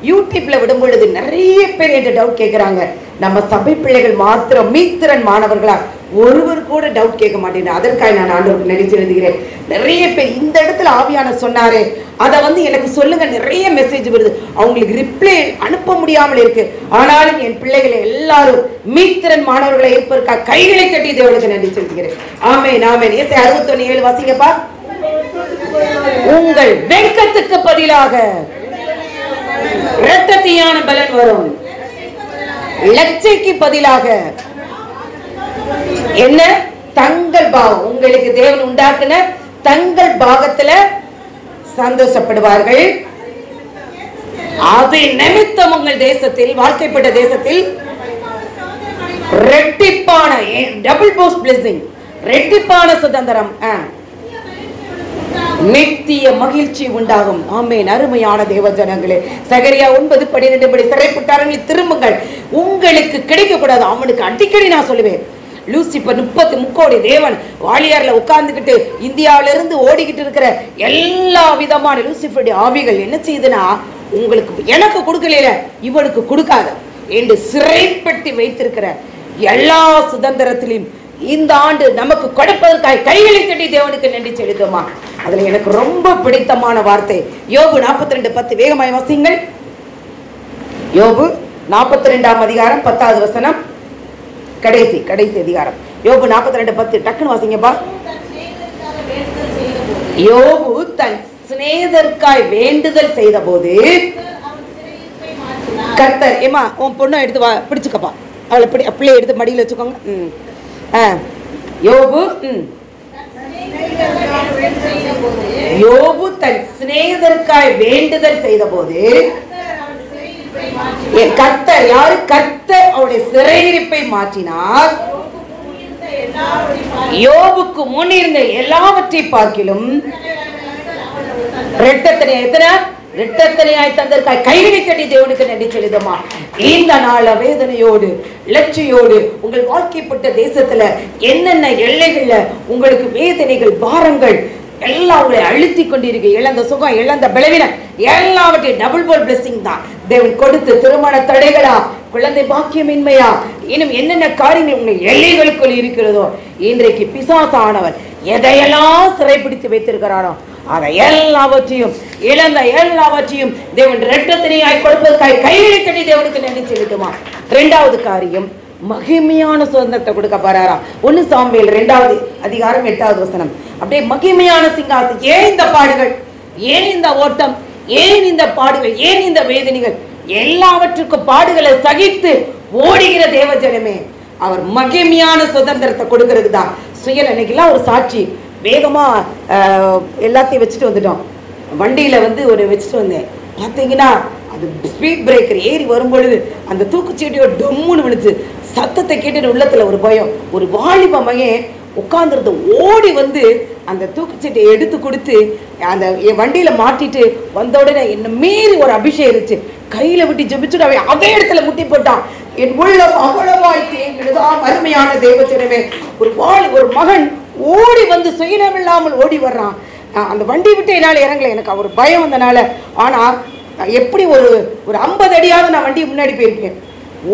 யூடியூப்ல விடும் பொழுது நிறைய பேர் என்ற டவுட் கேட்கிறாங்க. நம்ம சபை பிள்ளைகள் மாத்திரம் மீத்திரன் மாணவர்களா ஒருவர் கூட டவுட் கேட்க மாட்டேன். அதற்காக நான் ஆண்டவருக்கு நன்றி எழுதுகிறேன். நிறைய பேர் இந்த இடத்துல ஆவியான சொன்னாரு அதை வந்து எனக்கு சொல்லுங்க, நிறைய மெசேஜ் வருது, அவங்களுக்கு ரிப்ளை அனுப்ப முடியாமல் இருக்கு. ஆனாலும் என் பிள்ளைகளை எல்லாரும் மீத்திரன் மாணவர்களை இருப்பதற்கா கைகளை கட்டி தேவனுக்கு நன்றி செலுத்துகிறேன். ஆமென் ஆமென். ஏசாயா 61:7 வாசிங்கப்பா. உங்கள் வெட்கத்துக்கு பதிலாக இரத்தத்தியான பலன் வரும், லட்சைக்கு பதிலாக என்ன, தங்கள் பாவம், உங்களுக்கு தேவன் உண்டாக்குன தங்கள் பாகத்துல சந்தோஷப்படுவார்கள். அது நிமித்தம் உங்கள் தேசத்தில் வாழ்க்கைப்பட்ட தேசத்தில் ரெட்டிப்பான டபுள் போஸ்ட் பிளெஸிங், ரெட்டிப்பான சுதந்திரம், நித்திய மகிழ்ச்சி உண்டாகும். ஆமென். அருமையான தேவஜனங்களே, சகரியா 9:12 படி சிறைப்பட்டாரங்களை திரும்புங்கள், உங்களுக்கு கிடைக்க கூடாது. அவனுக்கு அடிக்கடி நான் சொல்லுவேன், லூசிபர் 30 கோடி தேவன் வாலியார்ல உட்கார்ந்துகிட்டு இந்தியாவிலிருந்து ஓடிக்கிட்டு இருக்கிற எல்லா விதமான லூசிபருடைய ஆவிகள் என்ன செய்யுதுன்னா, உங்களுக்கு எனக்கு கொடுக்கல இவனுக்கு கொடுக்காத என்று சிறைப்பட்டு வைத்திருக்கிற எல்லா சுதந்திரத்திலும் இந்த ஆண்டு நமக்கு கொடுப்பதற்காக கைகளை தட்டி தேவனுக்கு நன்றி செலுத்துமா. அதுல எனக்கு ரொம்ப பிடித்தமான வார்த்தை யோபு 42:10 வேகமாய் வாசிங்கள். யோபு 42ஆம் அதிகாரம் 10வது வசனம், கடைசி அதிகாரம். யோபு 42:10 டக்குன்னு வாசிங்கப்பா. யோபு தன் சிநேகிதர்க்காய் வேண்டுதல் செய்த போது கர்த்தர், ஏமா உன் பொண்ணை எடுத்து பிடிச்சுக்கப்பா, அவளை பிள்ளைய எடுத்து மடியில் வச்சுக்கோங்க. யோபு தன் சிநேகிதர்க்காய் வேண்டுதல் செய்த போது கர்த்தர், யாரு கர்த்தர் அவருடைய சிறையிருப்பை மாற்றினார். யோபுக்கு முன் இருந்த எல்லாவற்றை பார்க்கிலும் எத்தனை இரட்டத்தனையாய் தந்தற்காய் கைகளை தட்டி தேவனுக்கு நன்றி செலுத்துமா. இந்த நாள வேதனையோடு லட்சியோடு உங்கள் வாழ்க்கைப்பட்ட தேசத்துல என்னென்ன எல்லைகள்ல உங்களுக்கு வேதனைகள் பாரங்கள் எல்லாம் உங்களை அழுத்தி கொண்டிருக்கு. இழந்த சுகம், இழந்த பலவீனம் எல்லாவற்றையும் டபுள் போல் பிளெஸிங் தான் தேவன் கொடுத்து, திருமண தடைகளா, குழந்தை பாக்கியமின்மையா, இன்னும் என்னென்ன காரியங்கள் உங்கள் எல்லைகளுக்குள் இருக்கிறதோ, இன்றைக்கு பிசாசானவர் எதையெல்லாம் சிறைப்பிடித்து வைத்திருக்கிறானோ அதை எல்லாவற்றையும் இழந்த எல்லாவற்றையும் தேவன் இரட்டத்தனையாய் கொடுப்பதற்காக கைகளை தட்டி தேவனுக்கு நன்றி செலுத்துமா. இரண்டாவது காரியம், மகிமையான சுதந்திரத்தை கொடுக்க போறாராம். 1 சாமுவேல் 2வது அதிகாரம் 8வது வசனம். அப்படியே மகிமையான சிங்காசனம். ஏன் இந்த பாடுகள், ஏன் இந்த ஓட்டம், ஏன் இந்த பாடுகள், ஏன் இந்த வேதனைகள், எல்லாவற்றுக்கும் பாடுகளை சகித்து ஓடுகிற தேவஜனமே, அவர் மகிமையான சுதந்திரத்தை கொடுக்கிறது தான். சுயநனைக்கெல்லாம் ஒரு சாட்சி. வேகமா எல்லாத்தையும் வச்சுட்டு வந்துட்டோம். வண்டியில ஒரு வச்சுட்டு வந்தேன். பார்த்தீங்கன்னா அது ஸ்பீட் பிரேக்கர் ஏறி வரும்பொழுது அந்த தூக்குச்சீட்டியோட டொம்முன்னு விழுச்சு. சத்தத்தை கேட்டு உள்ளத்துல ஒரு பயம். ஒரு வாலிப மகன் உட்கார்ந்துருந்த ஓடி அந்த தூக்குச்சீட்டை எடுத்து கொடுத்து அந்த வண்டியில மாட்டிட்டு வந்த உடனே என்ன மீறி ஒரு அபிஷேகம் இருந்துச்சு. கையில விட்டு ஜெபிச்சுட்டு அவன் அதே இடத்துல முட்டி போட்டான். என் உள்ளம் அவ்வளவாய் தேங்கினதாம். அருமையான தேவஜனமே, ஒரு மகன் ஓடி சுயநலமில்லாமல் ஓடி வர்றான். அந்த வண்டி விட்டு என்னால் இறங்கல, எனக்கு ஒரு பயம் வந்தனால. ஆனா எப்படி ஒரு 50 அடியாவது நான் வண்டி முன்னாடி போயிருக்கேன்.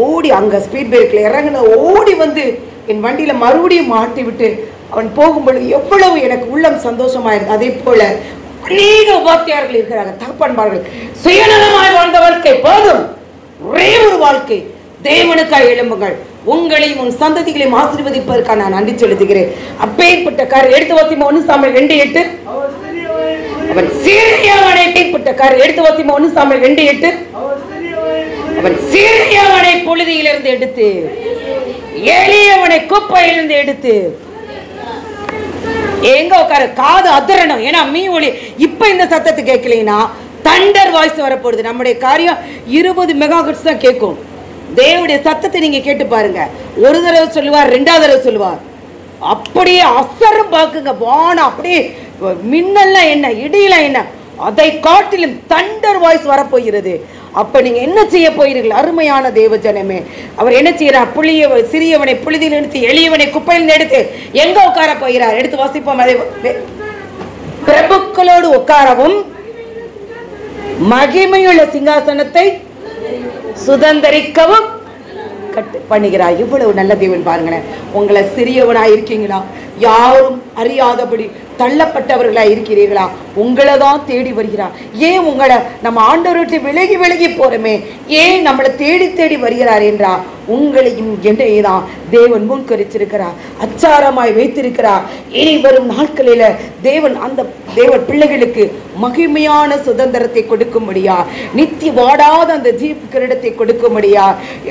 ஓடி அங்க ஸ்பீட் பிரேக்ல இறங்கின ஓடி என் வண்டியில மறுபடியும் மாட்டி விட்டு அவன் போகும்பொழுது எவ்வளவு எனக்கு உள்ளம் சந்தோஷமா இருக்கு. அதே போல அநேக உபாத்தியார்கள் இருக்கிறாங்க, தகப்பன்மார்கள். சுயநலமாய் வாழ்ந்த வாழ்க்கை போதும், ஒரே ஒரு வாழ்க்கை. தேவனுக்காய் எழும்புங்கள், உங்களையும் உன் சந்ததிகளையும் ஆசீர்வதிப்பதற்காக நான் நன்றி செலுத்துகிறேன். அப்பேற்பட்ட காரியம் எடுத்து வாசிமா. 1 சாமுவேல் 2:8. அவன் சீரியவனை பேர்பட்ட காரியம் எடுத்து வாசிமா. 1 சாமுவேல் 2:8. அவன் சீரியவனை புழுதியிலிருந்து எடுத்து எளியவனை குப்பையிலிருந்து எடுத்து எங்க உட்கார காது அதிரணும். ஏன்னா மீ ஒளி இப்ப இந்த சத்தத்தை கேட்கலைன்னா தண்டர் வாய்ஸ் வரப்போகுது. நம்முடைய காரியம் 20 மெகாஹெர்ட்ஸ் தான் கேட்கும். தேவனுடைய சத்தத்தை நீங்க கேட்டு பாருங்க. ஒரு தடவை சொல்லுவார், 2வது தடவை சொல்லுவார். அப்படியே அசரம் பாக்குங்க. வானம் அப்படியே மின்னல்லாம் என்ன, இடியெல்லாம் என்ன, அதை காட்டிலும் தண்டர் வாய்ஸ் வரப்போகிறது. அப்ப நீங்க என்ன செய்ய போகிறீர்கள்? அருமையான தேவஜனமே, அவர் என்ன செய்யறார்? சிறியவனை புழுதியில் எடுத்து எளியவனை குப்பையில் எடுத்து எங்க உட்கார போகிறார்? எடுத்து வாசிப்போம். பிரபுக்களோடு உட்காரவும் மகிமையுள்ள சிங்காசனத்தை சுதந்திரிக்கவும் பண்ணுகிறார். இவ்வளவு நல்ல தேவன் பாருங்களேன். உங்களை சிறியவனா இருக்கீங்களா? யாரும் அறியாதபடி தள்ளப்பட்டவர்களா இருக்கிறீர்களா? உங்களை தான் தேடி வருகிறார். ஏன் உங்களை நம்ம ஆண்டவர்கிட்ட விலகி விலகி போறோமே, ஏன் நம்மளை தேடி தேடி வருகிறார் என்றா உங்களையும் என்னையதான் தேவன் முன்கரிச்சிருக்கிறார், அச்சாரமாய் வைத்திருக்கிறார். இனி வரும் நாட்களில தேவன் அந்த தேவன் பிள்ளைகளுக்கு மகிமையான சுதந்திரத்தை கொடுக்கும்படியா, நித்திய வாடாத அந்த ஜீவ கிரீடத்தை கொடுக்கும்படியா,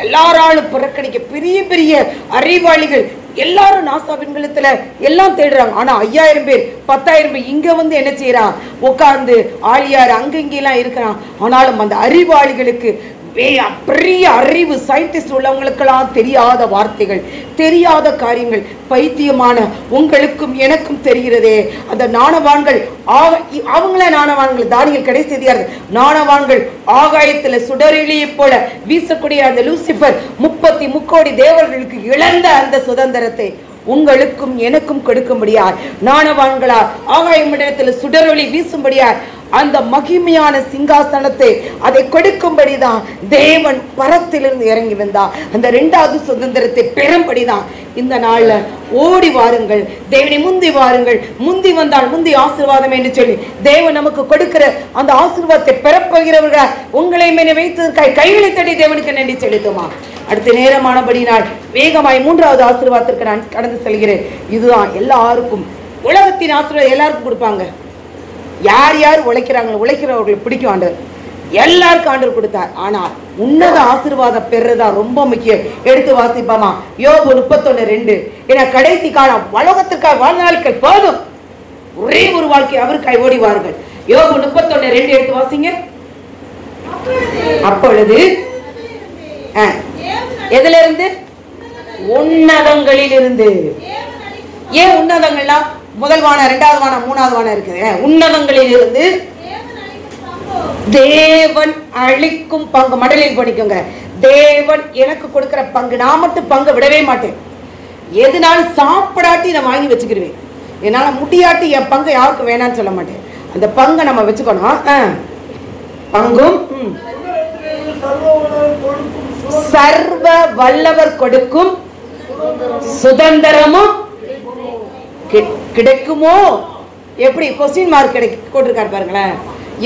எல்லாராலும் புறக்கணிக்க பெரிய பெரிய அறிவாளிகள் எல்லாரும் நாசா விண்கலத்துல எல்லாம் தேடுறாங்க. ஆனா 5000 பேர் 10,000 பேர் இங்க என்ன செய்யறான்? உட்கார்ந்து ஆழியார் அங்கெல்லாம் இருக்கிறான். ஆனாலும் அந்த அறிவாளிகளுக்கு பெரிய அறிவு சயின்டிஸ்ட் உள்ளவங்களுக்கெல்லாம் தெரியாத வார்த்தைகள், தெரியாத காரியங்கள் பைத்தியமான உங்களுக்கும் எனக்கும் தெரிகிறதே. அந்த நாணவான்கள் அவங்கள நாணவான்கள் தானியேல் கடைசி அதிகாரம் நாணவான்கள் ஆகாயத்துல சுடரிலேயே போல வீசக்கூடிய அந்த லூசிபர் 30 முக்கோடி தேவர்களுக்கு இழந்த அந்த சுதந்திரத்தை உங்களுக்கும் எனக்கும் கொடுக்கும்படியார், நாணவான்களா ஆகாயமிடத்தில் சுடரொளி வீசும்படியார் அந்த மகிமையான சிங்காசனத்தை அதை கொடுக்கும்படிதான் தேவன் பரத்திலிருந்து இறங்கி வந்தார். அந்த 2வது சுதந்திரத்தை பெறும்படிதான் இந்த நாள்ல ஓடி வாருங்கள், தேவனை முந்தி வாருங்கள். முந்தி வந்தால் முந்தி ஆசீர்வாதம் என்று சொல்லி தேவன் நமக்கு கொடுக்கிற அந்த ஆசீர்வாதத்தை பெறப்போகிறவர்கள் உங்களை மேலே வைத்ததற்காக கைகளை தட்டி தேவனுக்கு நன்றி செலுத்துமா. அடுத்த நேரமானபடினால் வேகமாய் 3வது ஆசீர்வாதத்திற்கு நான் கடந்து செல்கிறேன். இதுதான் எல்லாருக்கும் உலகத்தின் ஆசீர்வாதம் எல்லாருக்கும் கொடுப்பாங்க. யார் யார் உழைக்கிறாங்களோ உழைக்கிறவர்களுக்கு பிடிக்கும் ஆண்டவர், எல்லாருக்கும் ஆண்டவர் கொடுத்தார். ஆனால் உன்னத ஆசீர்வாதம் பெறதா ரொம்ப முக்கியம். எடுத்து வாசிப்பாமா யோபு 31:2. ஏன்னா கடைசி காலம் உலகத்துக்காக வாழ்நாட்கள் போதும், ஒரே ஒரு வாழ்க்கை அவருக்காய் ஓடிவார்கள். யோபு 31:2 எடுத்து வாசிங்க. அப்பொழுது எதுல இருந்து? உன்னதங்களில் இருந்து. ஏன் உன்னதங்கள்லாம்? முதல் வானம், 2வது வானம், 3வது வானம் இருக்குது. உன்னதங்களில் இருந்து தேவன் அளிக்கும் பங்கு மடலில் பண்ணிக்கோங்க. தேவன் எனக்கு கொடுக்கிற பங்கு, நான் மட்டும் பங்கு விடவே மாட்டேன். எதுனாலும் சாப்பிடாட்டி நான் வாங்கி வச்சுக்கிடுவேன். என்னால முடியாட்டி என் பங்கு யாருக்கும் வேணான்னு சொல்ல மாட்டேன். அந்த பங்கை நம்ம வச்சுக்கணும். பங்கும் சர்வ வல்லவர் கொடுக்கும் சுதந்திரமும் கிடைக்குமோ? எப்படி கொஸ்டின் மார்க் போட்டிருக்காரு பாருங்களேன்,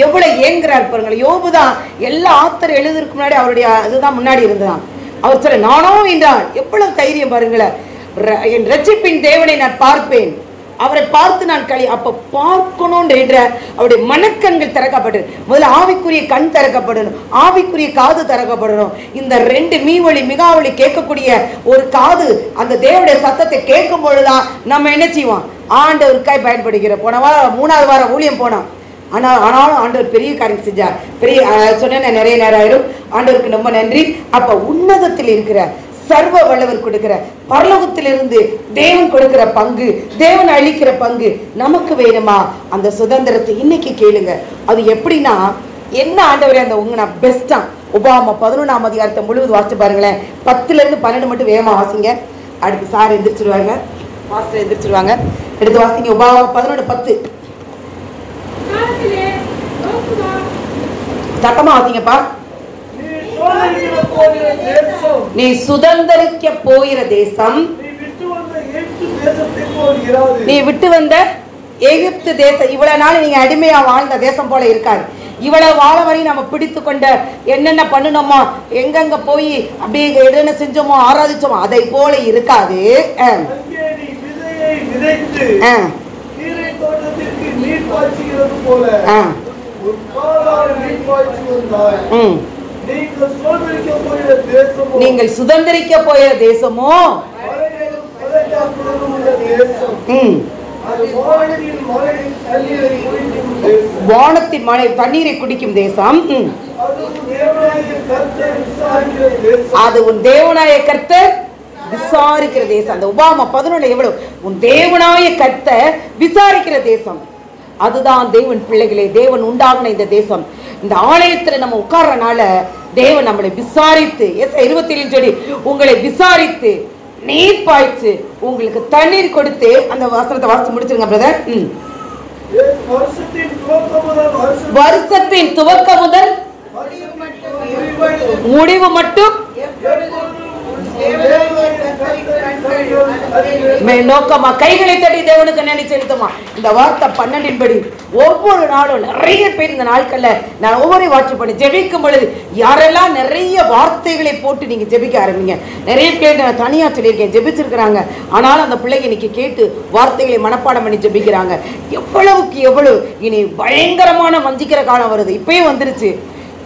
எவ்வளவு ஏங்குறாரு பாருங்களேன். யோபுதான் எல்லா ஆத்தர் எழுதுறதுக்கு முன்னாடி அவருடைய அதுதான் முன்னாடி இருந்ததான். அவர் சொல்ல நானோ என்றால் எவ்வளவு தைரியம் பாருங்களேன். என் ரட்சிப்பின் தேவனை நான் பார்ப்பேன், அவரை பார்த்து நான் அப்ப பார்க்கணும் என்ற அவருடைய மனக்கண்கள் திறக்கப்படும். முதல்ல ஆவிக்குரிய கண் திறக்கப்படணும், ஆவிக்குரிய காது திறக்கப்படணும். இந்த ரெண்டு மீவொலி மிகாவொலி கேட்கக்கூடிய ஒரு காது அந்த தேவனுடைய சத்தத்தை கேட்கும் பொழுதுதான் நம்ம என்ன செய்வோம், ஆண்டவருக்காய் பயன்படுகிற. போன வாரம் 3வது வாரம் ஊழியம் போனோம். ஆனாலும் ஆண்டவர் பெரிய காரியம் செஞ்சார். பெரிய சொன்ன நிறைய நேரம் ஆயிடும். ஆண்டவருக்கு ரொம்ப நன்றி. அப்ப உன்னதத்தில் இருக்கிற சர்வ வல்லவர் கொடுக்கிற பரலோகத்திலிருந்து தேவன் கொடுக்கிற பங்கு, தேவன் அளிக்கிற பங்கு நமக்கு வேணுமா? அந்த சுதந்திரத்தை இன்னைக்கு கேளுங்க. அது எப்படின்னா என்ன ஆண்டவரே அந்த உங்க நான் பெஸ்டா உபாகமம் 11ஆம் அதிகாரத்தை முழுவதும் வாசிச்சு பாருங்களேன். 10லிருந்து 12 மட்டும் வேகமா வாசிங்க. அடுத்து சார் எந்திரிச்சிருவாங்க, மாஸ்டர் எந்திரிச்சிருவாங்க. எடுத்து வாசிங்க. உபாகமம் 11:10 சத்தமா வாசிங்கப்பா. நீ சுதந்திரிக்க போகிற தேசம் நீ விட்டு வந்த எகிப்து தேசம், இவ்வளவு நாள் நீங்க அடிமையா வாழ்ந்த தேசம் போல இருக்காது. இவ்வளவு வாழ வரை நம்ம பிடித்து கொண்ட என்னென்ன பண்ணணுமோ, எங்கெங்க போய் அப்படியே என்னென்ன செஞ்சோமோ ஆராதிச்சோமோ அதை போல இருக்காது. நீங்கள் சுதந்திரிக்க போகிற தேசமோ வானத்தின் மழை தண்ணீரை குடிக்கும் தேசம், அது உன் தேவனாய கர்த்தர் விசாரிக்கிற தேசம். அந்த உபாகமம் 11 எவ்வளவு, உன் தேவனாய கர்த்தர் விசாரிக்கிற தேசம். அதுதான் தேவன் பிள்ளைகளே, தேவன் உண்டாகின இந்த தேசம். இந்த ஆலயத்துல நம்ம உட்கார்றனால தேவன் நம்மளை விசாரித்து, 27 சொல்லி உங்களை விசாரித்து நீர் பாய்ச்சு உங்களுக்கு தண்ணீர் கொடுத்து, அந்த வசனத்தை வாசித்து முடிச்சிருங்க பிரதர். வருஷத்தின் துவக்கம் முதல் முடிவு மட்டும் நோக்கமா கைகளை தட்டி தேவனுக்கு நன்றி செலுத்துமா. இந்த வார்த்தை 12 படி ஒவ்வொரு நாளும் நிறைய பேர் இந்த நாட்கள்ல நான் ஒவ்வொரு வாட்சி பண்ணி ஜெபிக்கும் பொழுது யாரெல்லாம் நிறைய வார்த்தைகளை போட்டு நீங்க ஜெபிக்க ஆரம்பிங்க. நிறைய பேர் நான் தனியா சொல்லியிருக்கேன் ஜெபிச்சிருக்கிறாங்க. ஆனாலும் அந்த பிள்ளைங்க இன்னைக்கு கேட்டு வார்த்தைகளை மனப்பாடம் பண்ணி ஜெபிக்கிறாங்க. எவ்வளவுக்கு எவ்வளவு இனி பயங்கரமான வஞ்சிக்கிற காலம் வருது, இப்பயே வந்துருச்சு.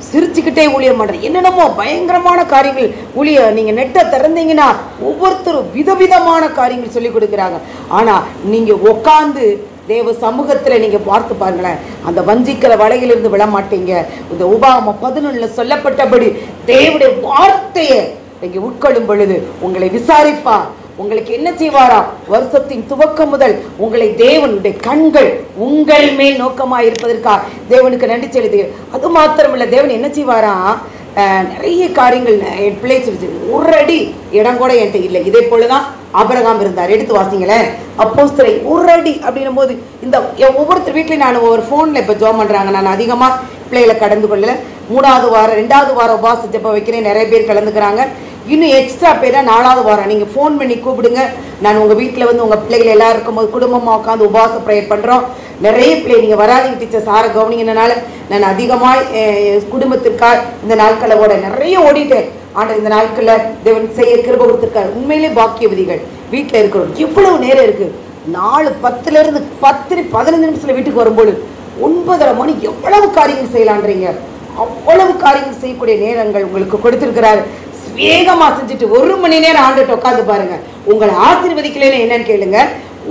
சிரிச்சுக்கிட்டே ஊழியம் பண்ற என்னென்னமோ பயங்கரமான காரியங்கள் ஊழிய நீங்க நெட்டை திறந்தீங்கன்னா ஒவ்வொருத்தரும் விதவிதமான காரியங்கள் சொல்லி கொடுக்குறாங்க. ஆனா நீங்க உட்கார்ந்து தேவ சமூகத்துல நீங்க பார்த்து பாருங்களேன், அந்த வஞ்சிக்கிற வலையிலிருந்து விழ மாட்டீங்க. இந்த உபாகமம் 11 சொல்லப்பட்டபடி தேவனுடைய வார்த்தையை நீங்க உட்கொள்ளும் பொழுது உங்களை விசாரிப்பா. உங்களுக்கு என்ன செய்வாரா? வருஷத்தின் துவக்கம் முதல் உங்களை தேவனுடைய கண்கள் உங்கள் மேல் நோக்கமா இருப்பதற்காக தேவனுக்கு நன்றி செலுத்து. அது மாத்திரமில்ல, தேவன் என்ன செய்வாரா? நிறைய காரியங்கள் என் பிள்ளை சொல்லிச்சு. ஒரு அடி இடம் கூட என்கிட்ட இல்லை. இதே போலதான் ஆபிரகாம் இருந்தார். எடுத்து வாசிங்களேன் அப்போஸ்தலர். ஒரு அடி அப்படின்னும் போது இந்த ஒவ்வொருத்தர் வீட்லையும் நான் ஒவ்வொரு ஃபோனில் இப்போ ஜாப் பண்ணுறாங்க. நான் அதிகமாக பிள்ளைகளை கடந்து கொள்ளல. 3வது வாரம் 2வது வாரம் உபவாச ஜெபம் வைக்கிறேன், நிறைய பேர் கலந்துக்கிறாங்க. இன்னும் எக்ஸ்ட்ரா பேரா 4வது வாரம் நீங்கள் ஃபோன் பண்ணி கூப்பிடுங்க. நான் உங்கள் வீட்டில் வந்து உங்கள் பிள்ளைகள் எல்லாம் இருக்கும்போது குடும்பமாக உட்காந்து உபவாச ப்ரேயர் பண்ணுறோம். நிறைய பிள்ளை நீங்கள் வராதிங்க டீச்சர் சாரை கவனிங்கனால நான் அதிகமாக குடும்பத்திற்காக இந்த நாட்களோட நிறைய ஓடிட்டேன். ஆனால் இந்த நாட்களில் தேவன் செய்ய கிருபை கொடுத்துருக்காரு. உண்மையிலே பாக்கியவதிகள் வீட்டில் இருக்கிறோம். இவ்வளவு நேரம் இருக்குது. 4:10 15 நிமிஷத்தில் வீட்டுக்கு வரும்போது 9:30 மணி எவ்வளவு காரியங்கள் செய்யலான்றீங்க. அவ்வளவு காரியங்கள் செய்யக்கூடிய நேரங்கள் உங்களுக்கு கொடுத்திருக்கிறாரு. வேகமா செஞ்சுட்டு 1 மணி நேரம் ஆண்டுட்டு உட்காந்து பாருங்க. உங்களை ஆசீர்வதிக்கலன்னு என்னன்னு கேளுங்க.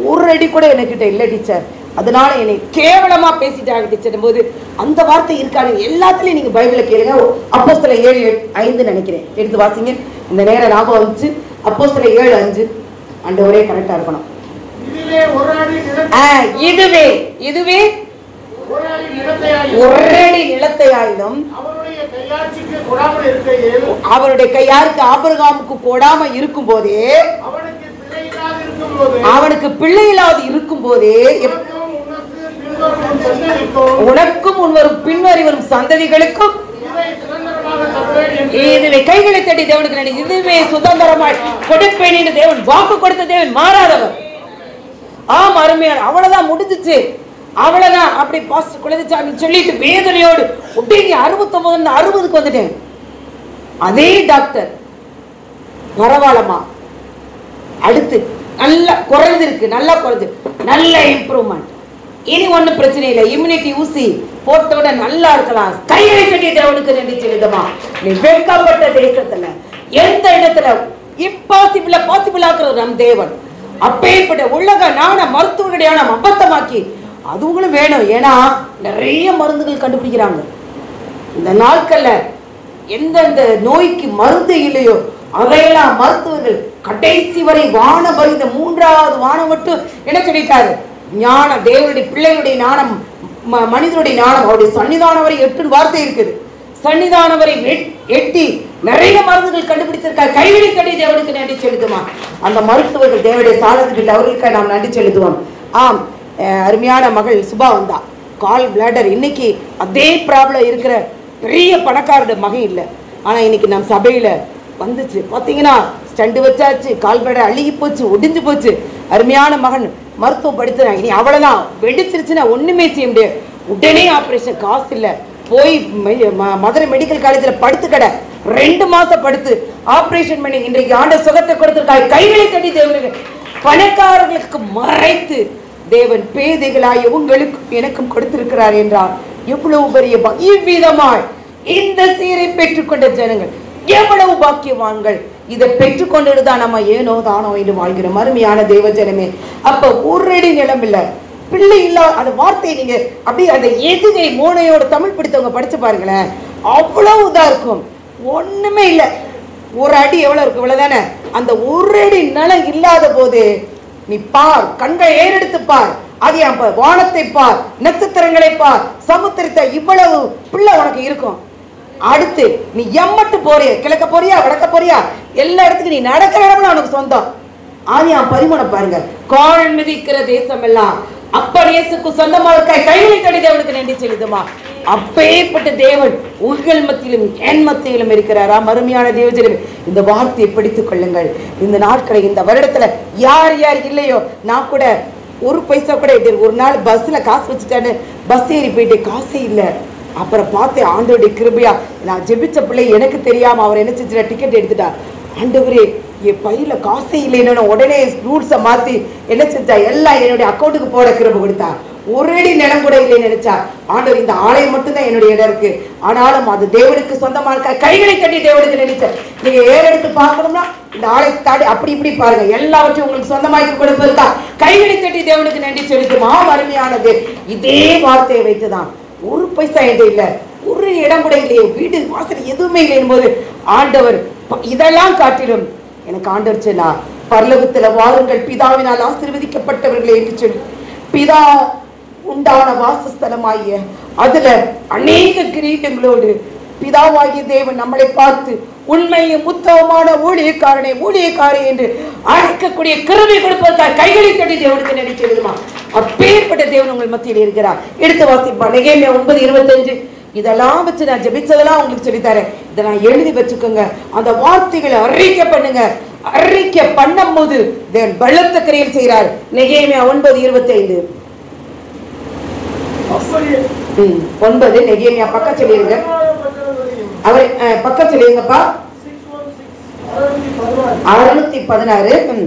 ஒரு அடி கூட என்கிட்ட இல்லை டீச்சர், அதனால என்னை கேவலமா பேசிட்டாங்க டீச்சர் போது அந்த வார்த்தை இருக்காது. எல்லாத்துலயும் நீங்க பைபிள கேளுங்க. அப்போஸ்தலர் 7:5 நினைக்கிறேன். எடுத்து வாசிங்க. இந்த நேரம் ஞாபகம் வந்துச்சு. அப்போஸ்தலர் 7:5 ஆண்டவரே கரெக்டா இருக்கணும். இதுவே ஒரு அடி நிலத்தை ஆயிலும் அவருடைய கையாருக்கு ஆபிரகாமுக்கு கொடாம இருக்கும் போதே, அவனுக்கு பிள்ளை இல்லாது இருக்கும் போதே, உனக்கும் உன்வரும் பின்வரி வரும் சந்ததிகளுக்கும் இதுவே கைகளை தட்டி தேவனுக்கு நன்றி, இதுவே சுதந்திரமாய் கொடுப்பேன் என்று தேவன் வாக்கு கொடுத்த தேவன் மாறாதவர். ஆம், அருமையான, அவ்வளவுதான், முடிஞ்சிச்சு, அவ்வளவுதான். அப்படி பாஸ்டர் குலதேசாமி சொல்லிட்டு வேதனையோடு ஒட்டிங்க 69 60க்கு வந்துட்டேன். அதே டாக்டர் பரவாயில்லமா, அடுத்து நல்லா குறைஞ்சிருக்கு, நல்லா குறைஞ்சு, நல்ல இம்ப்ரூவ்மெண்ட், இனி ஒன்னும் பிரச்சனை இல்லை, இம்யூனிட்டி ஊசி போட்டோட நல்லா இருக்கலாம். கையை கட்டி தேவனுக்கு நன்றி சொல்லுதமா. நீ வெட்கப்பட்ட தேசத்துல எந்த இடத்துல இம்பாசிபிள பாசிபிள் ஆக்குறது நம் தேவன். அப்பேற்பட்ட உலக நாண மருத்துவர்களுடைய அபத்தமாக்கி அதுவும் வேணும். ஏன்னா நிறைய மருந்துகள் கண்டுபிடிக்கிறாங்க இந்த நாட்கள்ல. எந்தெந்த நோய்க்கு மருந்து இல்லையோ அதையெல்லாம் மருத்துவர்கள் கடைசி வரை வானம் வரை, இந்த 3வது வானம் மட்டும் என்ன சொல்லிட்டாரு, ஞானம், தேவனுடைய பிள்ளைகளுடைய ஞானம், மனிதனுடைய ஞானம், அவருடைய சன்னிதானம் வரை 8 வார்த்தை இருக்குது. சன்னிதானம் வரை எட்டி நிறைய மருந்துகள் கண்டுபிடித்திருக்காரு. கைவிடி கட்டி தேவனுக்கு நன்றி செலுத்துமா. அந்த மருத்துவர்கள் தேவனுடைய சாலத்துக்கு அவர்களுக்கு நாம் நன்றி செலுத்துவோம். ஆம், அருமையான மகள் சுபா வந்தா, கால் பிளாடர். இன்னைக்கு அதே ப்ராப்ளம் இருக்கிற பெரிய பணக்காரோட மகன் இல்லை, ஆனா இன்னைக்கு நம் சபையில வந்துச்சு. பார்த்தீங்கன்னா ஸ்டண்ட் வச்சாச்சு, கால் பிளாடர் அழுகி போச்சு, ஒடிஞ்சு போச்சு. அருமையான மகன் மருத்துவம் படிச்சுறான். இனி அவ்வளவுதான், வெடிச்சிருச்சுன்னா ஒண்ணுமே செய்ய முடியாது. உடனே ஆப்ரேஷன், காசு இல்லை, போய் மதுரை மெடிக்கல் காலேஜில் படுத்து கடை 2 மாசம் படுத்து ஆப்ரேஷன் பண்ணி இன்றைக்கு ஆண்ட சுகத்தை கொடுத்திருக்காய். கைகளை கட்டி தேவனுக்கு, பணக்காரர்களுக்கு மறைத்து தேவன் பேதைகளாய் உங்களுக்கும் எனக்கும் கொடுத்திருக்கிறார் என்றார். எவ்வளவு பெரிய இவ்விதமாய் இந்த சீரை பெற்றுக்கொண்ட ஜனங்கள் எவ்வளவு பாக்கியவான்கள். இதை பெற்றுக்கொண்டுதான் நம்ம ஏனோ தானோ என்று வாழ்கிறோம். அருமையான தேவ ஜனமே, அப்ப ஒரு அடி நிலம் இல்ல, பிள்ளை இல்ல, அந்த வார்த்தையை நீங்க அப்படியே அந்த எதுகை மோனையோட தமிழ் பிடித்தவங்க படிச்சு பாருங்களேன், அவ்வளவு இதா இருக்கும். ஒண்ணுமே இல்லை, ஒரு அடி எவ்வளவு இருக்கு, இவ்வளவுதானே. அந்த ஒரு அடி நிலம் இல்லாத போது நீ பார், கண்களை ஏறெடுத்து பார், அது வானத்தை பார், நட்சத்திரங்களை பார், சமுத்திரத்தை, இவ்வளவு பிள்ளை உனக்கு இருக்கும். அடுத்து நீ எம்மட்டு போறிய, கிழக்க போறியா வடக்க போறியா, எல்லா இடத்துக்கும் நீ நடக்கிற இடம்லாம் உனக்கு சொந்தம். ஆதியாம் 13 பாருங்க, கால் மிதிக்கிற தேசம் எல்லாம் அப்பனேசுக்கு சொந்தமா இருக்க. கைகளை கட்டி தேவனுக்கு நன்றி செலுத்துமா. அப்பேற்பட்ட தேவன் உங்கள் மத்தியிலும் என் மத்தியிலும் இருக்கிறாரா. அருமையான தேவஜனமே, இந்த வார்த்தையை படித்துக் கொள்ளுங்கள். இந்த நாட்களை, இந்த வருடத்துல யார் யார் இல்லையோ, நான் கூட ஒரு பைசா கூட ஒரு நாள் பஸ்ல காசு வச்சுட்டான்னு பஸ் ஏறி போயிட்டு காசே இல்லை. அப்புறம் பார்த்தேன் ஆண்டவருடைய கிருபையா, நான் ஜெபிச்ச பிள்ளை எனக்கு தெரியாம அவர் என்ன செஞ்ச டிக்கெட் எடுத்துட்டா. ஆண்டவரே, என் பையில காசே இல்லைன்னு உடனே ரூல்ஸை மாத்தி என்ன செஞ்சா, எல்லாம் என்னுடைய அக்கௌண்ட்டுக்கு போட கிருபை கொடுத்தா. ஒரு அடி நிலம் கூட இல்லைன்னு நினைச்சா. ஆண்டவர், இந்த ஆலயம் மட்டும்தான் என்னுடைய இடம் இருக்கு, ஆனாலும் அது தேவனுக்கு சொந்தமா இருக்கா. கைகளை கட்டி தேவனுக்கு நினைச்ச. நீங்க ஏறெடுத்து பார்க்கணும்னா இந்த ஆலயத்தை தாண்டி அப்படி இப்படி பாருங்க, எல்லாவற்றையும் உங்களுக்கு சொந்தமாக்கி கொடுப்பதற்கா. கைகளை கட்டி தேவனுக்கு நன்றி செலுத்துமா. அருமையானது. இதே வார்த்தையை வைத்துதான், ஒரு பைசா எது இல்லை, ஒரு இடம் கூட இல்லையே, வீடு வாசல் எதுவுமே இல்லைன்னு போது ஆண்டவர் இதெல்லாம் காட்டிலும் எனக்கு ஆண்டவர் சொன்னா, பரலோகத்துல வாருங்கள் பிதாவினால் ஆசீர்வதிக்கப்பட்டவர்களே என்று சொல்லி, பிதா உண்டான வாசஸ்தலமாகிய அதுல அநேக கிரீடங்களோடு பிதாவாகிய தேவன் நம்மளை பார்த்து உண்மையும் உத்தமமான ஊழியக்காரி என்று அழைக்கக்கூடிய கிருபை கொடுப்பதற்காக கைகளை தட்டி தேவனுக்கு நன்றி சொல்லுமா. அப்பேற்பட்ட தேவன் உங்கள் மத்தியில் இருக்கிறார். எடுத்து வாசிப்பா. நெகேமியா 9:25. இதெல்லாம் வச்சு நான் ஜெபிச்சதெல்லாம் உங்களுக்கு சொல்லித்தரேன், இதெல்லாம் எழுதி வச்சுக்கோங்க. அந்த வார்த்தைகளை அறிக்கை பண்ணுங்க. அறிக்கை பண்ணும் போது தேவன் பலத்த கிரியைகள் செய்கிறார். நெகேமியா 9:25. 9 நெகேமியா பக்கம் சொல்லிருங்க. அவரை பக்கம் சொல்லிருங்கப்பா. 616.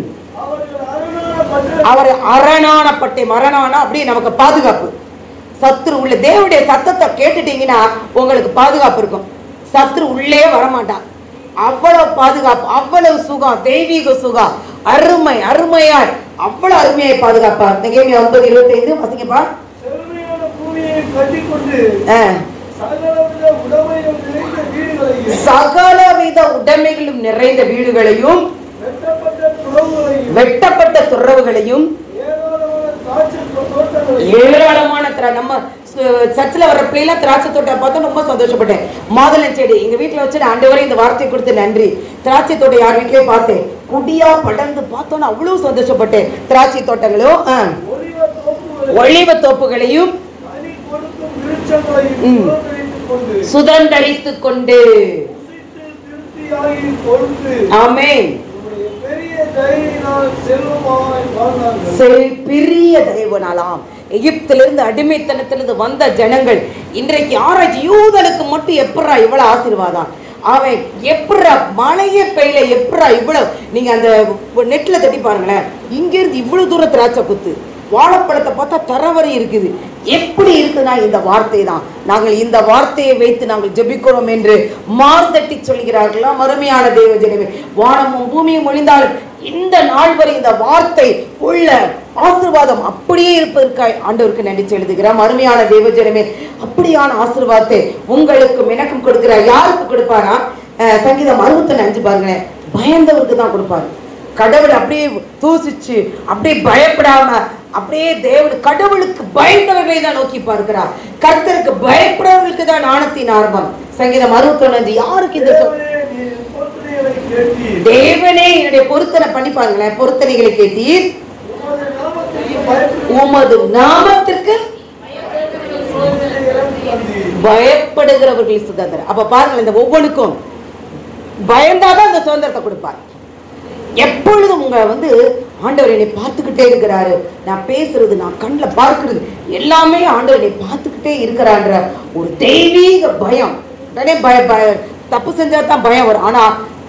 அவர் அரணான பட்டை, மரணானா அப்படி நமக்கு பாதுகாப்பு. சத்துரு உள்ள தேவனுடைய சத்தத்தை கேட்டுட்டீங்கன்னா உங்களுக்கு பாதுகாப்பு இருக்கும். சத்துரு உள்ளே வரமாட்டான். அவ்வளவு பாதுகாப்பு, அவ்வளவு சுகம், தெய்வீக சுகம், அருமையாய் அவ்வளவு அருமையாய் பாதுகாப்பா. நெகேமியா 9:25 வாசிங்கப்பா. சகலவித உடைமைகளும் நிறைந்த வீடுகளையும் வெட்டப்பட்ட துறவுகளையும் ஏராளமான நம்ம சர்ச்சில் வர பிள்ளைலாம் திராட்சை தோட்டை பார்த்தா ரொம்ப சந்தோஷப்பட்டேன். மாதுளை செடி எங்க வீட்டில் வச்சு ஆண்டவரே இந்த வார்த்தையை கொடுத்து நன்றி. திராட்சை தோட்டம் யார் வீட்லயும் பார்த்தேன், குடியா படர்ந்து பார்த்தோன்னு அவ்வளவு சந்தோஷப்பட்டேன். திராட்சை தோட்டங்களும் ஒளிவ தோப்புகளையும் சுதந்தரித்துக் கொண்டு ஆமென். பெரிய தயவுனாலாம் எகிப்திலிருந்து அடிமைத்தனத்திலிருந்து வந்த ஜனங்கள் இன்றைக்கு ஆராய்ச்சி யூதனுக்கு மட்டும் எப்படா இவ்வளவு ஆசீர்வாதம், அவன் எப்படா மழையே பெய்யல, எப்படா இவ்வளவு, நீங்க அந்த நெட்ல தட்டி பாருங்களேன், இங்க இருந்து இவ்வளவு தூரம் திராட்சை குத்து, வாழைப்பழத்தை பார்த்தா தரவரை இருக்குது. எப்படி இருக்குன்னா இந்த வார்த்தை தான். நாங்கள் இந்த வார்த்தையை வைத்து நாங்கள் ஜெபிக்கிறோம் என்று மார்தட்டி சொல்கிறார்களா அருமையான தேவ ஜனமே. வானமும் பூமியும் ஒழிந்தாலும் இந்த நாள் வரை இந்த வார்த்தை உள்ள ஆசீர்வாதம் அப்படியே இருப்பதற்காக ஆண்டவருக்கு நன்றி செலுத்துகிறோம். அருமையான தேவ ஜனமே, அப்படியான ஆசீர்வாதத்தை உங்களுக்கும் எனக்கும் கொடுக்கிறார். யாருக்கு கொடுப்பாரா? சங்கீதம் 61:5 பாருங்களேன், பயந்தவருக்கு தான் கொடுப்பாரு. கடவுள் அப்படியே தூசிச்சு அப்படியே பயப்படாம அப்படியே தேவன் கடவுளுக்கு பயந்தவர்களை தான் நோக்கி பார்க்கிறார். கர்த்தருக்கு பயப்படுறவர்களுக்கு தான் ஞானத்தின் ஆரம்பம். சங்கீதம் 61:5. யாருக்கு இந்த தேவனே என்னுடைய பொருத்தனை பண்ணி பாருங்களேன், பொருத்தனைகளை கேட்டீர், உமது நாமத்திற்கு பயப்படுகிறவர்கள் சுதந்திரம். அப்ப பாருங்கள், இந்த ஒவ்வொன்றுக்கும் பயந்தாதான் அந்த சுதந்திரத்தை கொடுப்பார். எப்பொழுதும் உங்க ஆண்டவர் என்னை பார்த்துக்கிட்டே இருக்கிறாரு, நான் பேசுறது, நான் கண்ணில் பார்க்கிறது எல்லாமே ஆண்டவர் என்னை பார்த்துக்கிட்டே இருக்கிறான்ற ஒரு தெய்வீக பயம். உடனே தப்பு செஞ்சா தான் பயம் வரும். ஆனா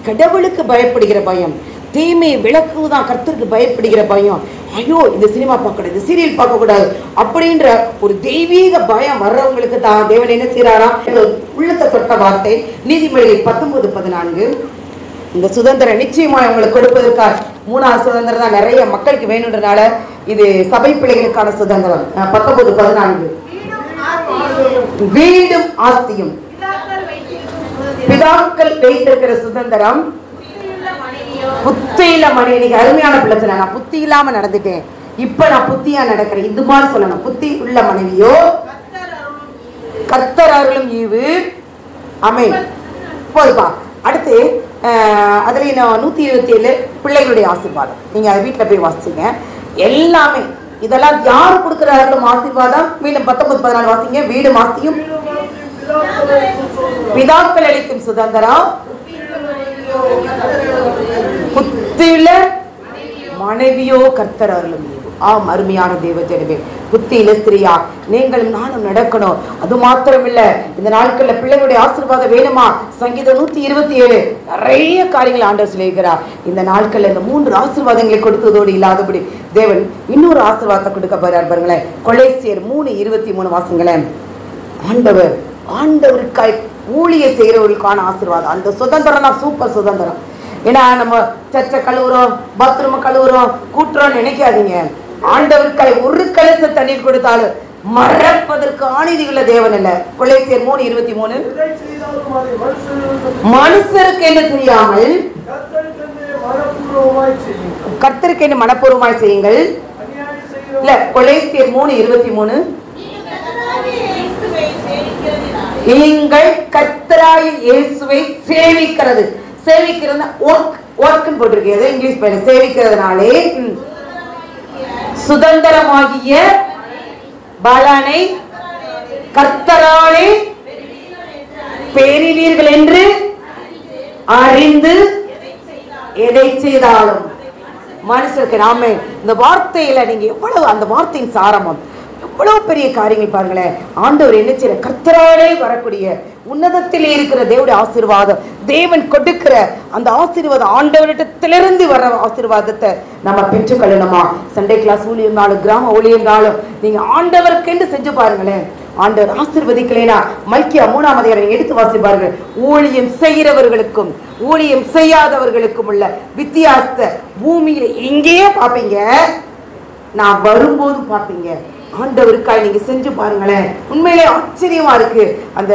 கடவுளுக்கு பயப்படுகிற பயம், தீமையை விளக்குதான் கர்த்தருக்கு பயப்படுகிற பயம். ஐயோ இந்த சினிமா பார்க்கக்கூடாது, இந்த சீரியல் பார்க்க கூடாது அப்படின்ற ஒரு தெய்வீக பயம் வர்றவங்களுக்கு தான் தேவன் என்ன செய்யறாராம், உள்ளத்தை தொட்ட வார்த்தை. நீதிமொழிகள் 19:14. இந்த சுதந்திரம் நிச்சயமா உங்களுக்கு கொடுப்பதற்காக 3வது சுதந்திரம் தான் நிறைய மக்களுக்கு வேணுன்றனால இது சபை பிள்ளைகளுக்கான சுதந்திரம். 19:14. வீடும் ஆஸ்தியும் பிதாக்கள் வைத்திருக்கிற சுதந்திரம் புத்தியில மனைவி. அருமையான பிள்ளை சொல்ல, நான் புத்தி இல்லாம நடந்துட்டேன், இப்ப நான் புத்தியா நடக்கிறேன், இது மாதிரி சொல்லணும். புத்தி உள்ள மனைவியோ கர்த்தர் அருளும் ஈவு. ஆமென். போதுப்பா. அடுத்து அதுல 127 பிள்ளைகளுடைய ஆசீர்வாதம். நீங்க அதை வீட்டுல போய் வாசிச்சீங்க எல்லாமே. இதெல்லாம் யார் கொடுக்கிறார்களும் ஆசீர்வாதம். மீண்டும் 19:14 வாசிங்க. வீடு ஆஸ்தியும் பிதாக்கள் அளிக்கும் சுதந்திரம் புத்தியுள்ள மனைவியோ கர்த்தர் அருளும் ஈவு. ஆம் அருமையான தேவ ஜனமே, புத்தியில ஸ்திரியா நீங்களும் நானும் நடக்கணும். அது மாத்திரமில்ல, இந்த நாட்கள்ல பிள்ளைகளுடைய ஆசீர்வாதம் வேணுமா? சங்கீதம் 127 நிறைய காரியங்கள் ஆண்டவர் சொல்லியிருக்கிறார். இந்த நாட்கள்ல இந்த 3 ஆசீர்வாதங்களை கொடுத்ததோடு இல்லாதபடி தேவன் இன்னொரு ஆசீர்வாதத்தை கொடுக்க போறார். பாருங்களேன், கொலேசியர் 3:23 வாசிங்களேன். ஆண்டவருக்காய் ஊழிய செய்யறவர்களுக்கான ஆசீர்வாதம். அந்த சுதந்திரம் தான் சூப்பர் சுதந்திரம். ஏன்னா நம்ம சர்ச்சை கழுவுறோம், பாத்ரூம் கழுவுறோம், கூட்டுறோம் நினைக்காதீங்க. ஆண்டவருக்காய் ஒரு கலச தண்ணீர் கொடுத்தாலும் மறப்பதற்கு ஆணிதியுள்ள தேவன் அல்ல. கொலேசியர் 3:23. மனுஷருக்கு என்ன தெரியாமல் கர்த்தருக்கு என்ன மனப்பூர்வமாய் செய்யுங்கள். இல்ல, கொலேசியர் 3:23. நீங்கள் கர்த்தராகிய இயேசுவை சேவிக்கிறது. சேவிக்கிறது ஒர்க்னு போட்டிருக்கிறது இங்கிலீஷ் பேர். சேவிக்கிறதுனாலே சுதந்திரமாகிய பலனை கர்த்தராலே பெறுவீர்கள் என்று அறிந்து எதை செய்தாலும் மனுஷருக்கு. நாமே இந்த வார்த்தையில நீங்க எவ்வளவு அந்த வார்த்தையின் சாரமும் எவ்வளவு பெரிய காரியங்கள் பாருங்களேன். ஆண்டவர் என்ன செய்யற, கர்த்தராலே வரக்கூடிய உன்னதத்திலே இருக்கிற தேவனுடைய ஆசீர்வாதம், தேவன் கொடுக்கிற அந்த ஆசீர்வாதம், ஆண்டவரிடத்திலிருந்து வர ஆசீர்வாதத்தை நம்ம பெற்றுக்கொள்ளணுமா? சண்டே கிளாஸ் ஊழியங்காலும் கிராம ஊழியங்காலும் நீங்க ஆண்டவருக்கென்று செஞ்சு பாருங்களேன். ஆண்டவர் ஆசீர்வதிக்கலைனா மல்கியா 3ஆம் அதிகாரம் எடுத்து வாசிப்பார்கள். ஊழியம் செய்கிறவர்களுக்கும் ஊழியம் செய்யாதவர்களுக்கும் உள்ள வித்தியாசத்தை பூமியில எங்கேயே பார்ப்பீங்க, நான் வரும்போது பார்ப்பீங்க. ஆண்டவருக்காய் நீங்க செஞ்சு பாருங்களேன், உண்மையிலே ஆச்சரியமா இருக்கு. அந்த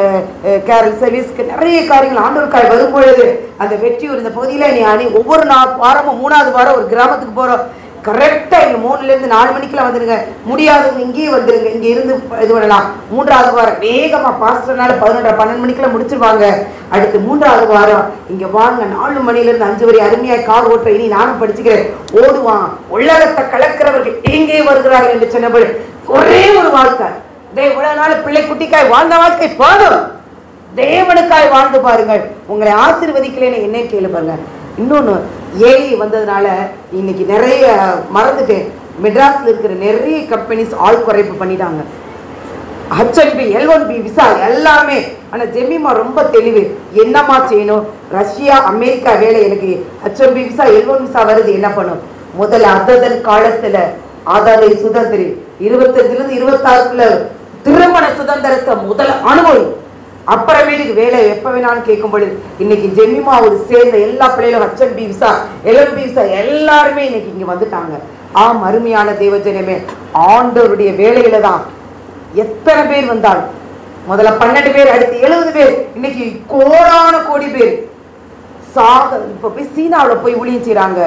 கேரல் சர்வீஸ்க்கு நிறைய காரியங்கள் ஆண்டவருக்காய் வரும்பொழுது அந்த வெற்றியூர் இந்த பகுதியில நீ ஒவ்வொரு வாரமும் 3வது வாரம் ஒரு கிராமத்துக்கு போறோம். கரெக்டா இங்க 3 to 4 மணிக்கெல்லாம் வந்துருங்க. முடியாதவங்க இங்கேயே வந்துருங்க, இங்க இருந்து இது பண்ணலாம். 3வது வாரம் வேகமா பாஸ்டர்னால 11:30-12 மணிக்கெல்லாம் முடிச்சிருவாங்க. அடுத்து 3வது வாரம் இங்க வாங்க, 4 மணில இருந்து 5 வரை அருமையா கார் ஓட்டுற, இனி நானும் படிச்சுக்கிறேன், ஓடுவான். உலகத்தை கலக்கிறவர்கள் எங்கே வருகிறார்கள் என்று சொன்னபடி ஒரே ஒரு வாழ்க்கை, இவ்வளவு நாள் பிள்ளை குட்டிக்காய் வாழ்ந்த வாழ்க்கை போதும், தேவனுக்காய் வாழ்ந்து பாருங்கள், உங்களை ஆசீர்வதிக்கலன்னு என்ன கேளுப்பாங்க. இன்னொன்னு, ஏஐ வந்ததுனால இன்னைக்கு நிறைய மறந்துட்டேன், மெட்ராஸ்ல இருக்கிற நிறைய கம்பெனிஸ் ஆள் குறைப்பு பண்ணிட்டாங்க. H1B, L1B விசா எல்லாமே. ஆனா ஜெமிமா ரொம்ப தெளிவு, என்னமா செய்யணும், ரஷ்யா அமெரிக்கா வேலை, எனக்கு H1B விசா L1 விசா வருது, என்ன பண்ணும், முதல்ல அதன் காலத்துல ஆதாரை சுதந்திரி 25 to 26 திருமண சுதந்திரத்தை முதல்ல அனுபவி, அப்புறமேட்டுக்கு வேலை எப்ப வேணாலும் கேட்கும் பொழுது. இன்னைக்கு ஜெமிமாவோடு சேர்ந்த எல்லா பிள்ளைகளும் H1B விசா L1B விசா எல்லாருமே இன்னைக்கு இங்க வந்துட்டாங்க. ஆம் அருமையான தேவஜனமே, ஆண்டவருடைய வேலையில தான் எத்தனை பேர் வந்தாலும், முதல்ல 12 பேர், அடுத்து 70 பேர், இன்னைக்கு கோடான கோடி பேர் இப்ப போய் சீனாவில் போய் ஊழியம் செய்யறாங்க.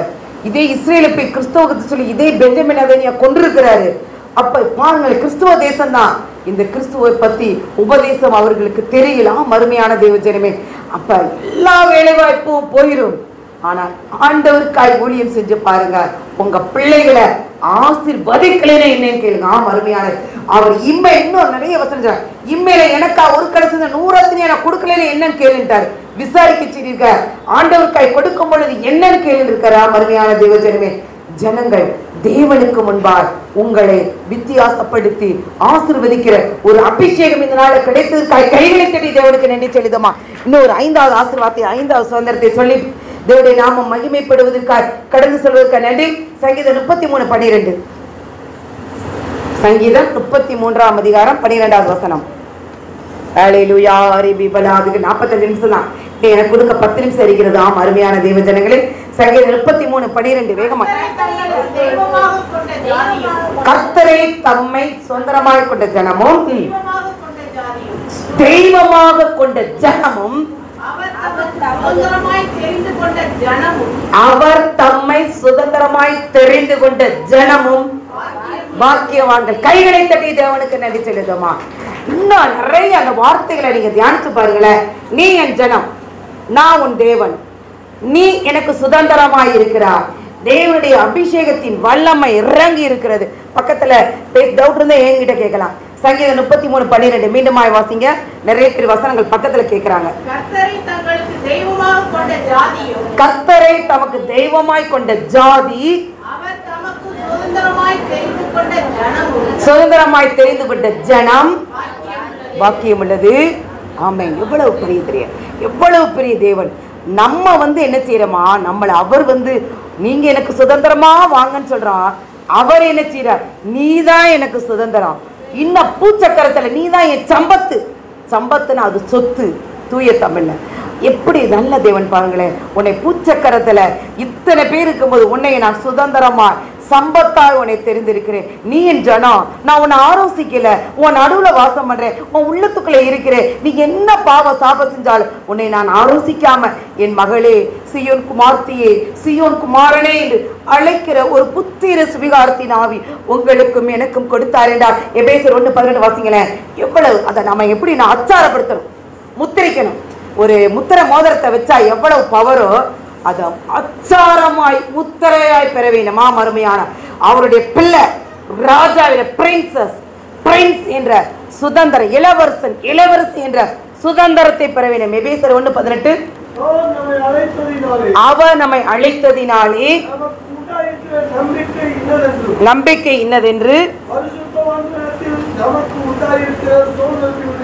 இதே இஸ்ரேல போய் கிறிஸ்தவத்தை சொல்லி இதே பெஞ்சமின் அதனியா கொண்டிருக்கிறாரு. அப்ப பாருங்கள், கிறிஸ்துவ தேசம் தான். இந்த கிறிஸ்துவை பத்தி உபதேசம் அவர்களுக்கு தெரியலாம். அருமையான தேவஜனமே, அப்ப எல்லா வேலை வாய்ப்பும் போயிடும். ஆனால் ஆண்டவருக்காய் ஊழியம் செஞ்சு பாருங்க, உங்க பிள்ளைகளை ஆசீர்வதிக்கலைன்னு என்னன்னு கேளுங்க. அருமையான அவர் இம்மை இன்னும் நிறைய வசனம், இம்மையில எனக்கா ஒரு கடைசி 100 நான் கொடுக்கலன்னு என்னன்னு கேளுட்டாரு. விசாரிக்க சொல்லியிருக்கார். ஆண்டவருக்காய் கொடுக்கும் பொழுது என்னன்னு கேளு இருக்காரா. அருமையான தேவஜனமே, ஜனங்கள் தேவனுக்கு முன்பாக உங்களை வித்தியாசப்படுத்தி ஆசீர்வதிக்கிற ஒரு அபிஷேகம் இந்த நாள் கிடைத்ததற்காக கைகளை தட்டி தேவனுக்கு நன்றி செலுத்துமா. இன்னும் ஒரு 5வது ஆசீர்வாதத்தை, 5வது சுதந்திரத்தை சொல்லி தேவனுடைய நாமம் மகிமைப்படுவதற்காக கடந்து செல்வதற்காக நன்றி. சங்கீதம் 33:12, சங்கீதம் 33ஆம் அதிகாரம் 12வது வசனம். ஹல்லேலூயா. அதுக்கு 45 நிமிஷம் தான் எனக்கு கொடுக்க 10 நிமிஷம் இருக்கிறது. அருமையான தேவ ஜனங்களே, சங்கீதம் 33:12 வேகமா. கர்த்தரை தம்மை சொந்தமாய் கொண்ட ஜனமும் தெய்வமாக கொண்ட ஜனமும் அவர் தம்மை சுதந்திரமாய் தெரிந்து கொண்ட ஜனமும் பாக்கியவான்கள். கைகளை தட்டி தேவனுக்கு நன்றி செலுத்துமா. இன்னும் நிறைய அந்த வார்த்தைகளை நீங்க தியானிச்சு பாருங்களேன். நீ என் ஜனம், நான் உன் தேவன், நீ எனக்கு சுதந்திரமாய் இருக்கிறார். தேவனுடைய அபிஷேகத்தின் வல்லமை இறங்கி இருக்கிறது. பக்கத்துல டவுட் இருந்தா என்கிட்ட கேட்கலாம். சங்கீதம் 33:12 மீண்டுமாய் வாசிங்க. நிறைய பேர் வசனங்கள் பக்கத்துல கேட்கிறாங்க. கர்த்தரை தமக்கு தெய்வமாய் கொண்ட ஜாதி, சுதந்திரமாய் தெரிந்து கொண்ட ஜனம் பாக்கியம் உள்ளது. ஆமென். எவ்வளவு பெரிய தெரியும், எவ்வளவு பெரிய தேவன். நம்ம என்ன செய்யறோமா, நம்மளை அவர் நீங்க எனக்கு சுதந்திரமா வாங்கன்னு சொல்றான். அவர் என்ன செய்யறார், நீதான் எனக்கு சுதந்திரம். இன்னும் பூச்சக்கரத்துல நீதான் என் சம்பத்து. சம்பத்துனா அது சொத்து. தூய தமிழ்ல எப்படி நல்ல தேவன் பாருங்களேன். உன்னை பூச்சக்கரத்துல இத்தனை பேர் இருக்கும்போது உன்னை நான் சுதந்திரமா சம்பத்தாய் உன்னை தெரிந்திருக்கிறேன். நீ என் ஜனம், நான் உன்னை ஆரோசிக்கல, உன் நடுவுல வாசம் பண்றேன், உன் உள்ளத்துக்குள்ள இருக்கிறேன். நீ என்ன பாவ சாப செஞ்சாலும் உன்னை நான் ஆரோசிக்காம என் மகளே, சியோன் குமார்த்தியே, சியோன் குமாரனே என்று அழைக்கிற ஒரு புத்திர சுவிகாரத்தின் ஆவி உங்களுக்கும் எனக்கும் கொடுத்தார் என்றார். எபேசியர் 1:18 வாசிங்களேன். எவ்வளவு அதை நம்ம எப்படி நான் அச்சாரப்படுத்தணும், முத்திரிக்கணும். ஒரு முத்திர மோதிரத்தை வச்சா எவ்வளவு பவரோ அதை அச்சாரமாய் முத்திரையாய் பெற வேண்டும். அருமையான அவருடைய பிள்ளை ராஜாவில பிரின்சஸ், பிரின்ஸ் என்ற சுதந்திர, இளவரசன், இளவரசி என்ற சுதந்திரத்தை பெற வேண்டும். எபேசியர் 1:18 அவர் நம்மை அழைத்ததினாலே நம்பிக்கை இன்னதென்று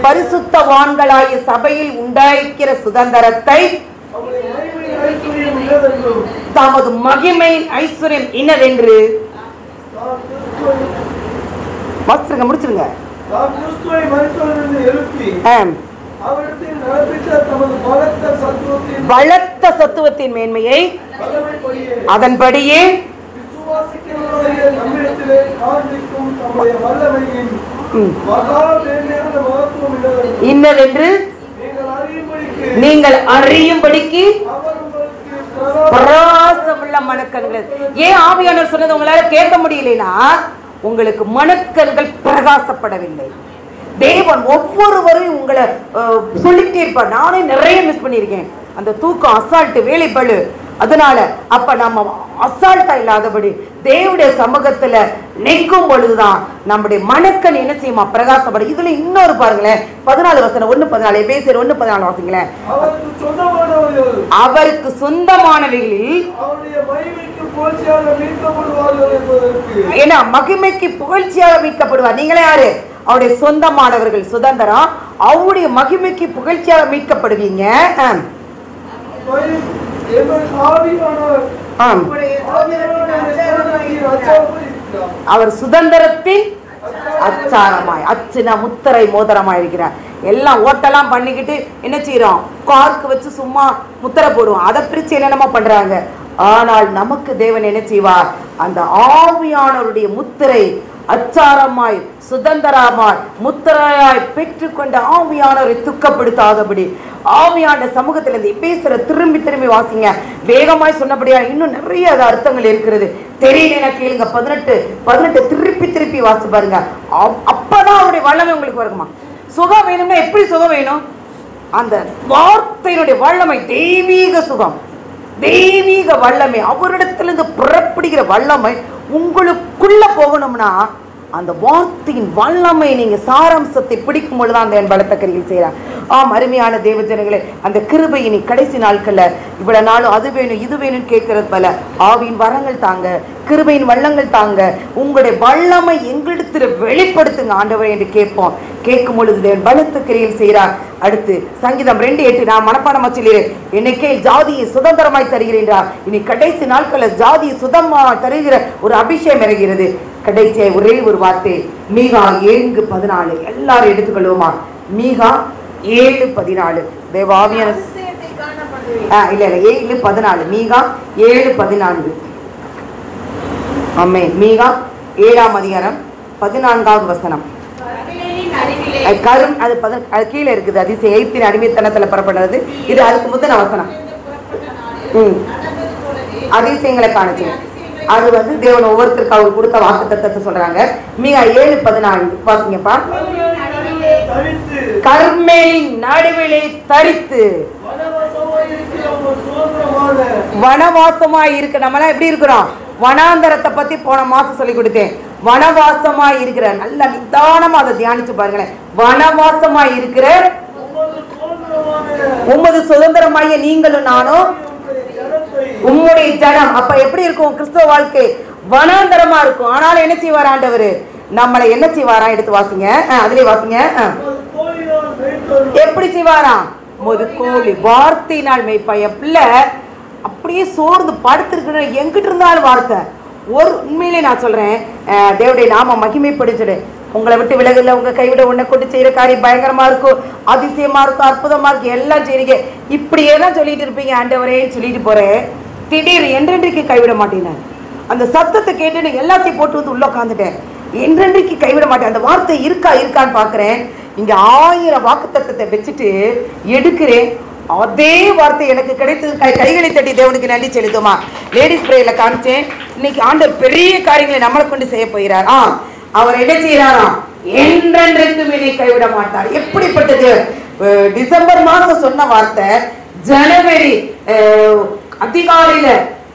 பரிசுத்தவான்களாகிய சபையில் உண்டாயிருக்கிற சுதந்திரத்தை தமது மகிமையின் ஐஸ்வர்யம் இன்னதென்று முடிச்சிருங்க. பலத்த சத்துவத்தின் மேன்மையை அதன்படியே இன்னதென்று நீங்கள் அறியும்படிக்கு பிரகாசமுள்ள மனக்கண்கள். ஏன் ஆவியானவர் சொன்னது உங்களால கேட்க முடியலனா, உங்களுக்கு மனக்கண்கள் பிரகாசப்படவில்லை. தேவன் ஒவ்வொருவரையும் உங்களை சொல்லிட்டே இருப்பார். நானே நிறைய மிஸ் பண்ணியிருக்கேன். அந்த தூக்கம், அசால்ட்டு, வேலை பளு. அதனால அப்ப நம்ம அசால்ட்டா இல்லாதபடி தேவனுடைய சமூகத்துல நிற்கும் பொழுதுதான் நம்முடைய மனக்கண் என்ன செய்யுமா? பிரகாசப்படும். இதுல இன்னொரு பாருங்களேன், 14 வசனம் 1:14, எபேசியர் 1:14 வாசிங்களேன். அவருக்கு சொந்தமானவைகளில் ஏன்னா மகிமைக்கு புகழ்ச்சியாக மீட்கப்படுவார். நீங்களே யாரு? அவருடைய சொந்தமானவர்கள், சுதந்திரம். அவருடைய மகிமைக்கு புகழ்ச்சியாக மீட்கப்படுவீங்க. அவர் சுதந்திரத்தின் அச்சாரமாய், அச்சுனா முத்திரை மோதிரமாய் இருக்கிறார். எல்லாம் ஓட்டெல்லாம் பண்ணிக்கிட்டு என்ன செய்யறோம்? கார்க்கு வச்சு சும்மா முத்திரை போடுவோம். அதை பிரிச்சு என்னென்னமா பண்றாங்க. ஆனால் நமக்கு தேவன் என்ன செய்வார்? அந்த ஆவியானவருடைய முத்திரை அச்சாரமாய், சுதந்திரமாய், முத்திரையாய் பெற்றுக்கொண்ட ஆவியானவரை துக்கப்படுத்தாதபடி ஆவியான சமூகத்துல இருந்து பேசுற திரும்பி திரும்பி வாசிங்க. வேகமாய் சொன்னபடியா இன்னும் நிறைய அர்த்தங்கள் இருக்கிறது. தெரியல கேளுங்க. 18 திருப்பி திருப்பி வாசி பாருங்க. அப்பதான் அவருடைய வல்லமை உங்களுக்கு வருமா? சுகம் வேணும்னா எப்படி சுகம் வேணும்? அந்த வார்த்தையினுடைய வல்லமை, தெய்வீக சுகம், தெய்வீக வல்லமை, அவரிடத்திலிருந்து புறப்படுகிற வல்லமை உங்களுக்குள்ள போகணும்னா அந்த வார்த்தையின் வல்லமை நீங்க சாராம்சத்தை பிடிக்கும் பொழுதுதான் அந்த என் பலத்த கரியில் செய்யறாங்க. ஆம் அருமையான தேவஜனங்களே, அந்த கிருபையை நீ கடைசி நாட்கள்ல இவ்வளவு நாளும் அது வேணும் இது வேணும்னு கேட்கறது போல ஆவியின் வரங்கள் தாங்க, கிருபையின் வல்லங்கள் தாங்க, உங்களுடைய வல்லமை எங்களிடத்துல வெளிப்படுத்துங்க ஆண்டவரே என்று கேட்போம். கேட்கும் பொழுது தேவன் பலத்த கிரியில் செய்கிறார். அடுத்து சங்கீதம் 2:8 நான் மனப்பாடம் வச்சிலேன். என்னைக்கே ஜாதியை சுதந்திரமாய் தருகிறேன்றார். இனி கடைசி நாட்களில் ஜாதியை சுதந்திரமாய் தருகிற ஒரு அபிஷேகம் இறங்கிறது. கடைசியாய் ஒரே ஒரு வார்த்தை, மீகா 7:14 எல்லாரும் எடுத்துக்கொள்வோமா? மீகா 7:14 தேவாவியான இல்ல 7:14 மீகா 7:14 ஆமே. மீகா 7ஆம் அதிகாரம் 14வது வசனம். கரும் அது கீழே இருக்குது. அதிசயம் எய்த்தின் அடிமைத்தனத்துல புறப்படுறது. இது அதுக்கு முந்தின வசனம். அதிசயங்களை காணுச்சு. அது தேவன் ஒவ்வொருத்தருக்கு அவர் கொடுத்த வாக்குத்தத்தத்தை சொல்றாங்க. மீகா 7:14 பாத்தீங்கப்பா. கர்மேலின் நடுவிலே தரித்து வனவாசமாய் இருக்க. நம்மளாம் எப்படி இருக்கிறோம்? வனாந்தரத்தை பத்தி போன மாசம் சொல்லி கொடுத்தேன். வனவாசமாய் இருக்கிற, நல்ல நிதானமா அதை தியானிச்சு பாருங்களேன். வனவாசமாய் இருக்கிற உமது சுதந்திரமாய நீங்களும் நானும் உம்முடைய ஜனம். அப்ப எப்படி இருக்கும் கிறிஸ்துவ வாழ்க்கை? வனாந்தரமா இருக்கும். ஆனாலும் என்ன செய்வார் ஆண்டவர்? நம்மளை என்ன செய்வாரா? எடுத்து வாசிங்க. அதுலயே வாசிங்க. எப்படி செய்வாராம்? முதுகோழி வார்த்தையினால் மேய்ப்பாய பிள்ளை அப்படியே சோர்ந்து படுத்திருக்கிற எங்கிட்ட இருந்தாலும் வார்த்தை. ஒரு உண்மையிலே நான் சொல்றேன், தேவனுடைய நாம மகிமைப்படுத்துடு. உங்களை விட்டு விலகல, உங்க கைவிட உன்னை கொண்டு செய்யற காரியம் பயங்கரமா இருக்கும், அதிசயமா இருக்கும், அற்புதமா இருக்கும், எல்லாம் செய்றீங்க. இப்படியே தான் சொல்லிட்டு இருப்பீங்க. ஆண்டவரேன்னு சொல்லிட்டு போறேன். திடீர் என்றென்றைக்கு கைவிட மாட்டேன். அந்த சத்தத்தை கேட்டு எல்லாத்தையும் போட்டு உள்ள உட்காந்துட்டேன். என்றென்றைக்கு கைவிட மாட்டேன். அந்த வார்த்தை இருக்கான்னு பாக்குறேன். இங்க 1000 வாக்குத்தத்தத்தை வச்சுட்டு எடுக்கிறேன். அதே வார்த்தை எனக்கு கிடைத்தது. கைகளை தட்டி தேவனுக்கு நன்றி செலுத்துமா. லேடிஸ் பிரேயர்ல காமிச்சேன். இன்னைக்கு ஆண்டவர் பெரிய காரியங்களை நம்மளை கொண்டு செய்ய போகிறார். அவர் என்ன செய்யறாராம்? என்றென்றைக்கும் என்னை கைவிட மாட்டார். எப்படிப்பட்டது? டிசம்பர் மாசம் சொன்ன வார்த்தை ஜனவரி அதிகாலையில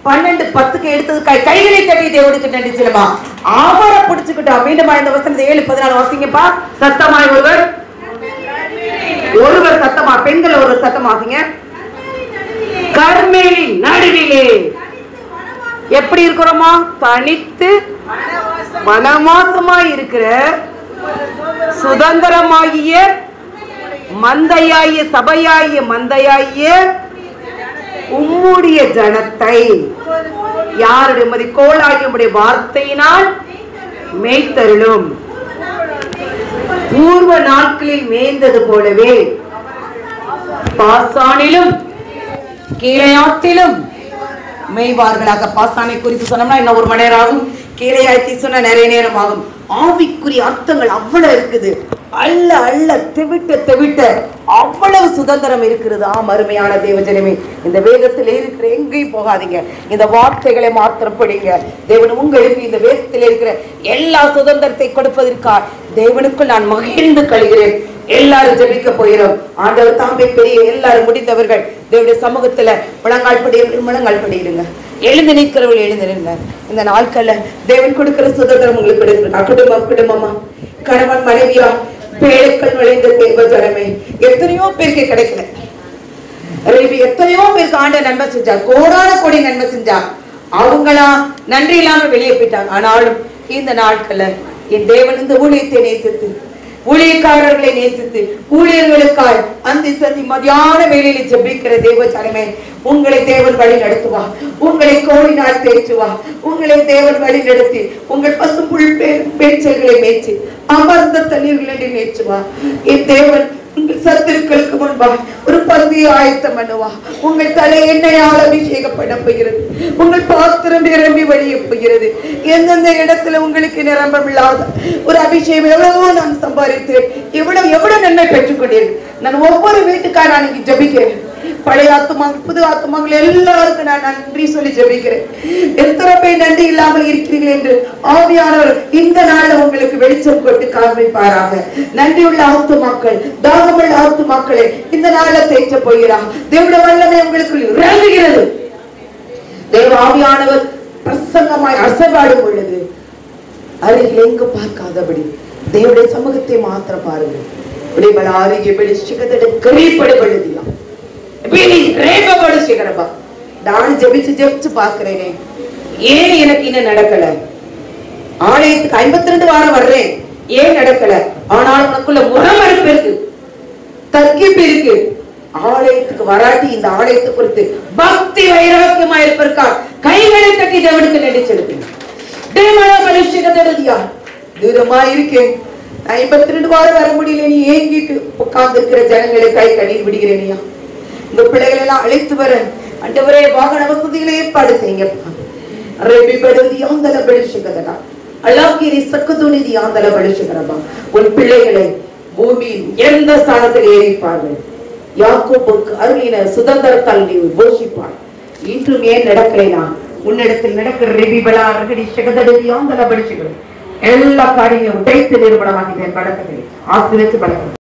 12:10 எடுத்தது. கைகளை தட்டி தேவனுக்கு நன்றி செலுமா. அவரை பிடிச்சுக்கிட்டா. மீண்டும் இந்த வசனத்தை 7:14 வாசிங்கப்பா. சத்தமாய் ஒருவர் சத்தமா, பெண்கள் ஒரு சத்தமா வாசிங்க. கர்மேலின் நடுவிலே எப்படி இருக்கிறோமா? தனித்து வனவாசமாய் இருக்கிற சுதந்திரமாகிய மந்தையாகிய சபையாகிய மந்தையாகிய உம்முடைய ஜனத்தை யாருடைய கோளாகிய வார்த்தையினால் மேய்த்தருளும். பூர்வ நாட்களில் மேய்ந்தது போலவே பாசானிலும் கீழையாத்திலும் மேய்வார்களாக. பாசானை குறித்து சொன்னோம்னா இன்னும் 1 மணி நேரம் ஆகும். கீழையாத்தி சொன்ன நிறைய நேரம் ஆகும். ஆவிக்குரிய அர்த்தங்கள் அவ்வளவு இருக்குது. அல்ல அல்ல தெவிட்ட தெவிட்ட அவ்வளவு சுதந்திரம் இருக்கிறது. அருமையான தேவஜனமே, இந்த வேதத்தில் இருக்கிற எங்கேயும் போகாதீங்க, இந்த வார்த்தைகளை மாத்திரம் படிங்க. தேவன் உங்களுக்கு இந்த வேதத்தில் இருக்கிற எல்லா சுதந்திரத்தை கொடுப்பதற்காக தேவனுக்குள் நான் மகிழ்ந்து கழிகிறேன். எல்லாரும் ஜெபிக்க போகிறோம். ஆண்டவர் தாமே பெரிய எல்லாரும் முடிந்தவர்கள் தேவனுடைய சமூகத்துல முழங்கால் படிடுங்க. எழுந்து நிற்கிறவர்கள் எழுந்து நிற்க. இந்த நாட்கள்ல தேவன் கொடுக்கிற சுதந்திரம் உங்களுக்கு கொடுக்க குடும்பமா, கணவன் மனைவியா, பேழைக்கள் நுழைந்த தேவ ஜனமே, எத்தனையோ பேருக்கு கிடைக்கல. எத்தனையோ பேருக்கு ஆண்ட நன்மை செஞ்சார், கோடான கோடி நன்மை செஞ்சார். அவங்களா நன்றி இல்லாம வெளியே போயிட்டாங்க. ஆனாலும் இந்த நாட்கள்ல என் தேவன் இந்த ஊழியத்தை நேசித்து, ஊழியக்காரர்களை நேசித்து, ஊழியர்களுக்காய் அந்த சந்தி மதியான வேளையில ஜெபிக்கிற தேவ ஜனமே, உங்களை தேவன் வழி நடத்துவா, உங்களை கோலினால் தேய்ச்சுவா, உங்களை தேவன் வழி நடத்தி உங்கள் பசும்புல் பேச்சல்களை மேய்ச்சி அமர்ந்த தண்ணீர்களை மேய்ச்சுவா. என் தேவன் உங்கள் சத்துருக்களுக்கு முன்பாக ஒரு பந்தியை ஆயத்தம் பண்ணுவா. உங்கள் தலை எண்ணெயால் அபிஷேகம் பண்ண போகிறது. உங்கள் பாத்திரம் நிரம்பி வழிய போகிறது. எந்தெந்த இடத்துல உங்களுக்கு நிரம்பம் இல்லாத ஒரு அபிஷேகம் எவ்வளவோ நான் சம்பாதித்தேன், எவ்வளவு நன்மை பெற்றுக் கொண்டேன். நான் ஒவ்வொரு வீட்டுக்காக நான் இங்கு ஜபிக்கிறேன். பழைய ஆத்துமாக்கள், புது ஆத்துமாக்கள் எல்லாருக்கும் நான் நன்றி சொல்லி ஜெபிக்கிறேன். எத்தனை பேர் நன்றி இல்லாமல் இருக்கிறீர்கள் என்று ஆவியானவர் இந்த நாள்ல உங்களுக்கு வெளிச்சம் கொண்டு காண்பிப்பாராக. நன்றியுள்ள ஆத்துமாக்கள், தாகமுள்ள ஆத்துமாக்களை இந்த நாள்ல தேய்ச்ச போகிறார். தேவனுடைய வல்லமை உங்களுக்கு இறங்குகிறது. தேவ ஆவியானவர் பிரசங்கமாய் அசைவாடும் பொழுது அருகில் எங்கு பார்க்காதபடி தேவனுடைய சமூகத்தை மாத்திர பாருங்கள். நான் ஜெபிச்சு பாக்குறேனே, ஏன் எனக்கு இன்னும் நடக்கல? ஆலயத்துக்கு 52 வாரம் வர்றேன், ஏன் நடக்கல? ஆனால் உனக்குள்ள முகமறுப்பு இருக்கு, தர்க்கிப்பு இருக்கு. ஆலயத்துக்கு வராட்டி இந்த ஆலயத்தை குறித்து பக்தி வைராக்கியமா இருப்பதற்கா கைகளை தட்டி தேவனுக்கு நடிச்சிருக்கேன். தூரமா இருக்கேன், 52 வாரம் வர முடியல, நீ ஏங்கிட்டு உட்கார்ந்து இருக்கிற ஜனங்களை கை கண்ணீர் விடுகிறேனியா. இந்த பிள்ளைகளை எல்லாம் அழைத்து வர ஆண்டவரே வாகன வசதிகளை ஏற்பாடு செய்யுங்க. உன் பிள்ளைகளை பூமியின் எந்த ஸ்தானத்தில் ஏறிப்பார்கள். யாக்கோபுக்கு அருளின சுதந்திரத்தால் நீ போஷிப்பார். இன்றும் ஏன் நடக்கலைனா உன்னிடத்தில் நடக்கிற எல்லா காரியங்களும் உடைத்து நிறுவனமாகிறேன். படத்தை ஆசிரியத்து பழக்கம்.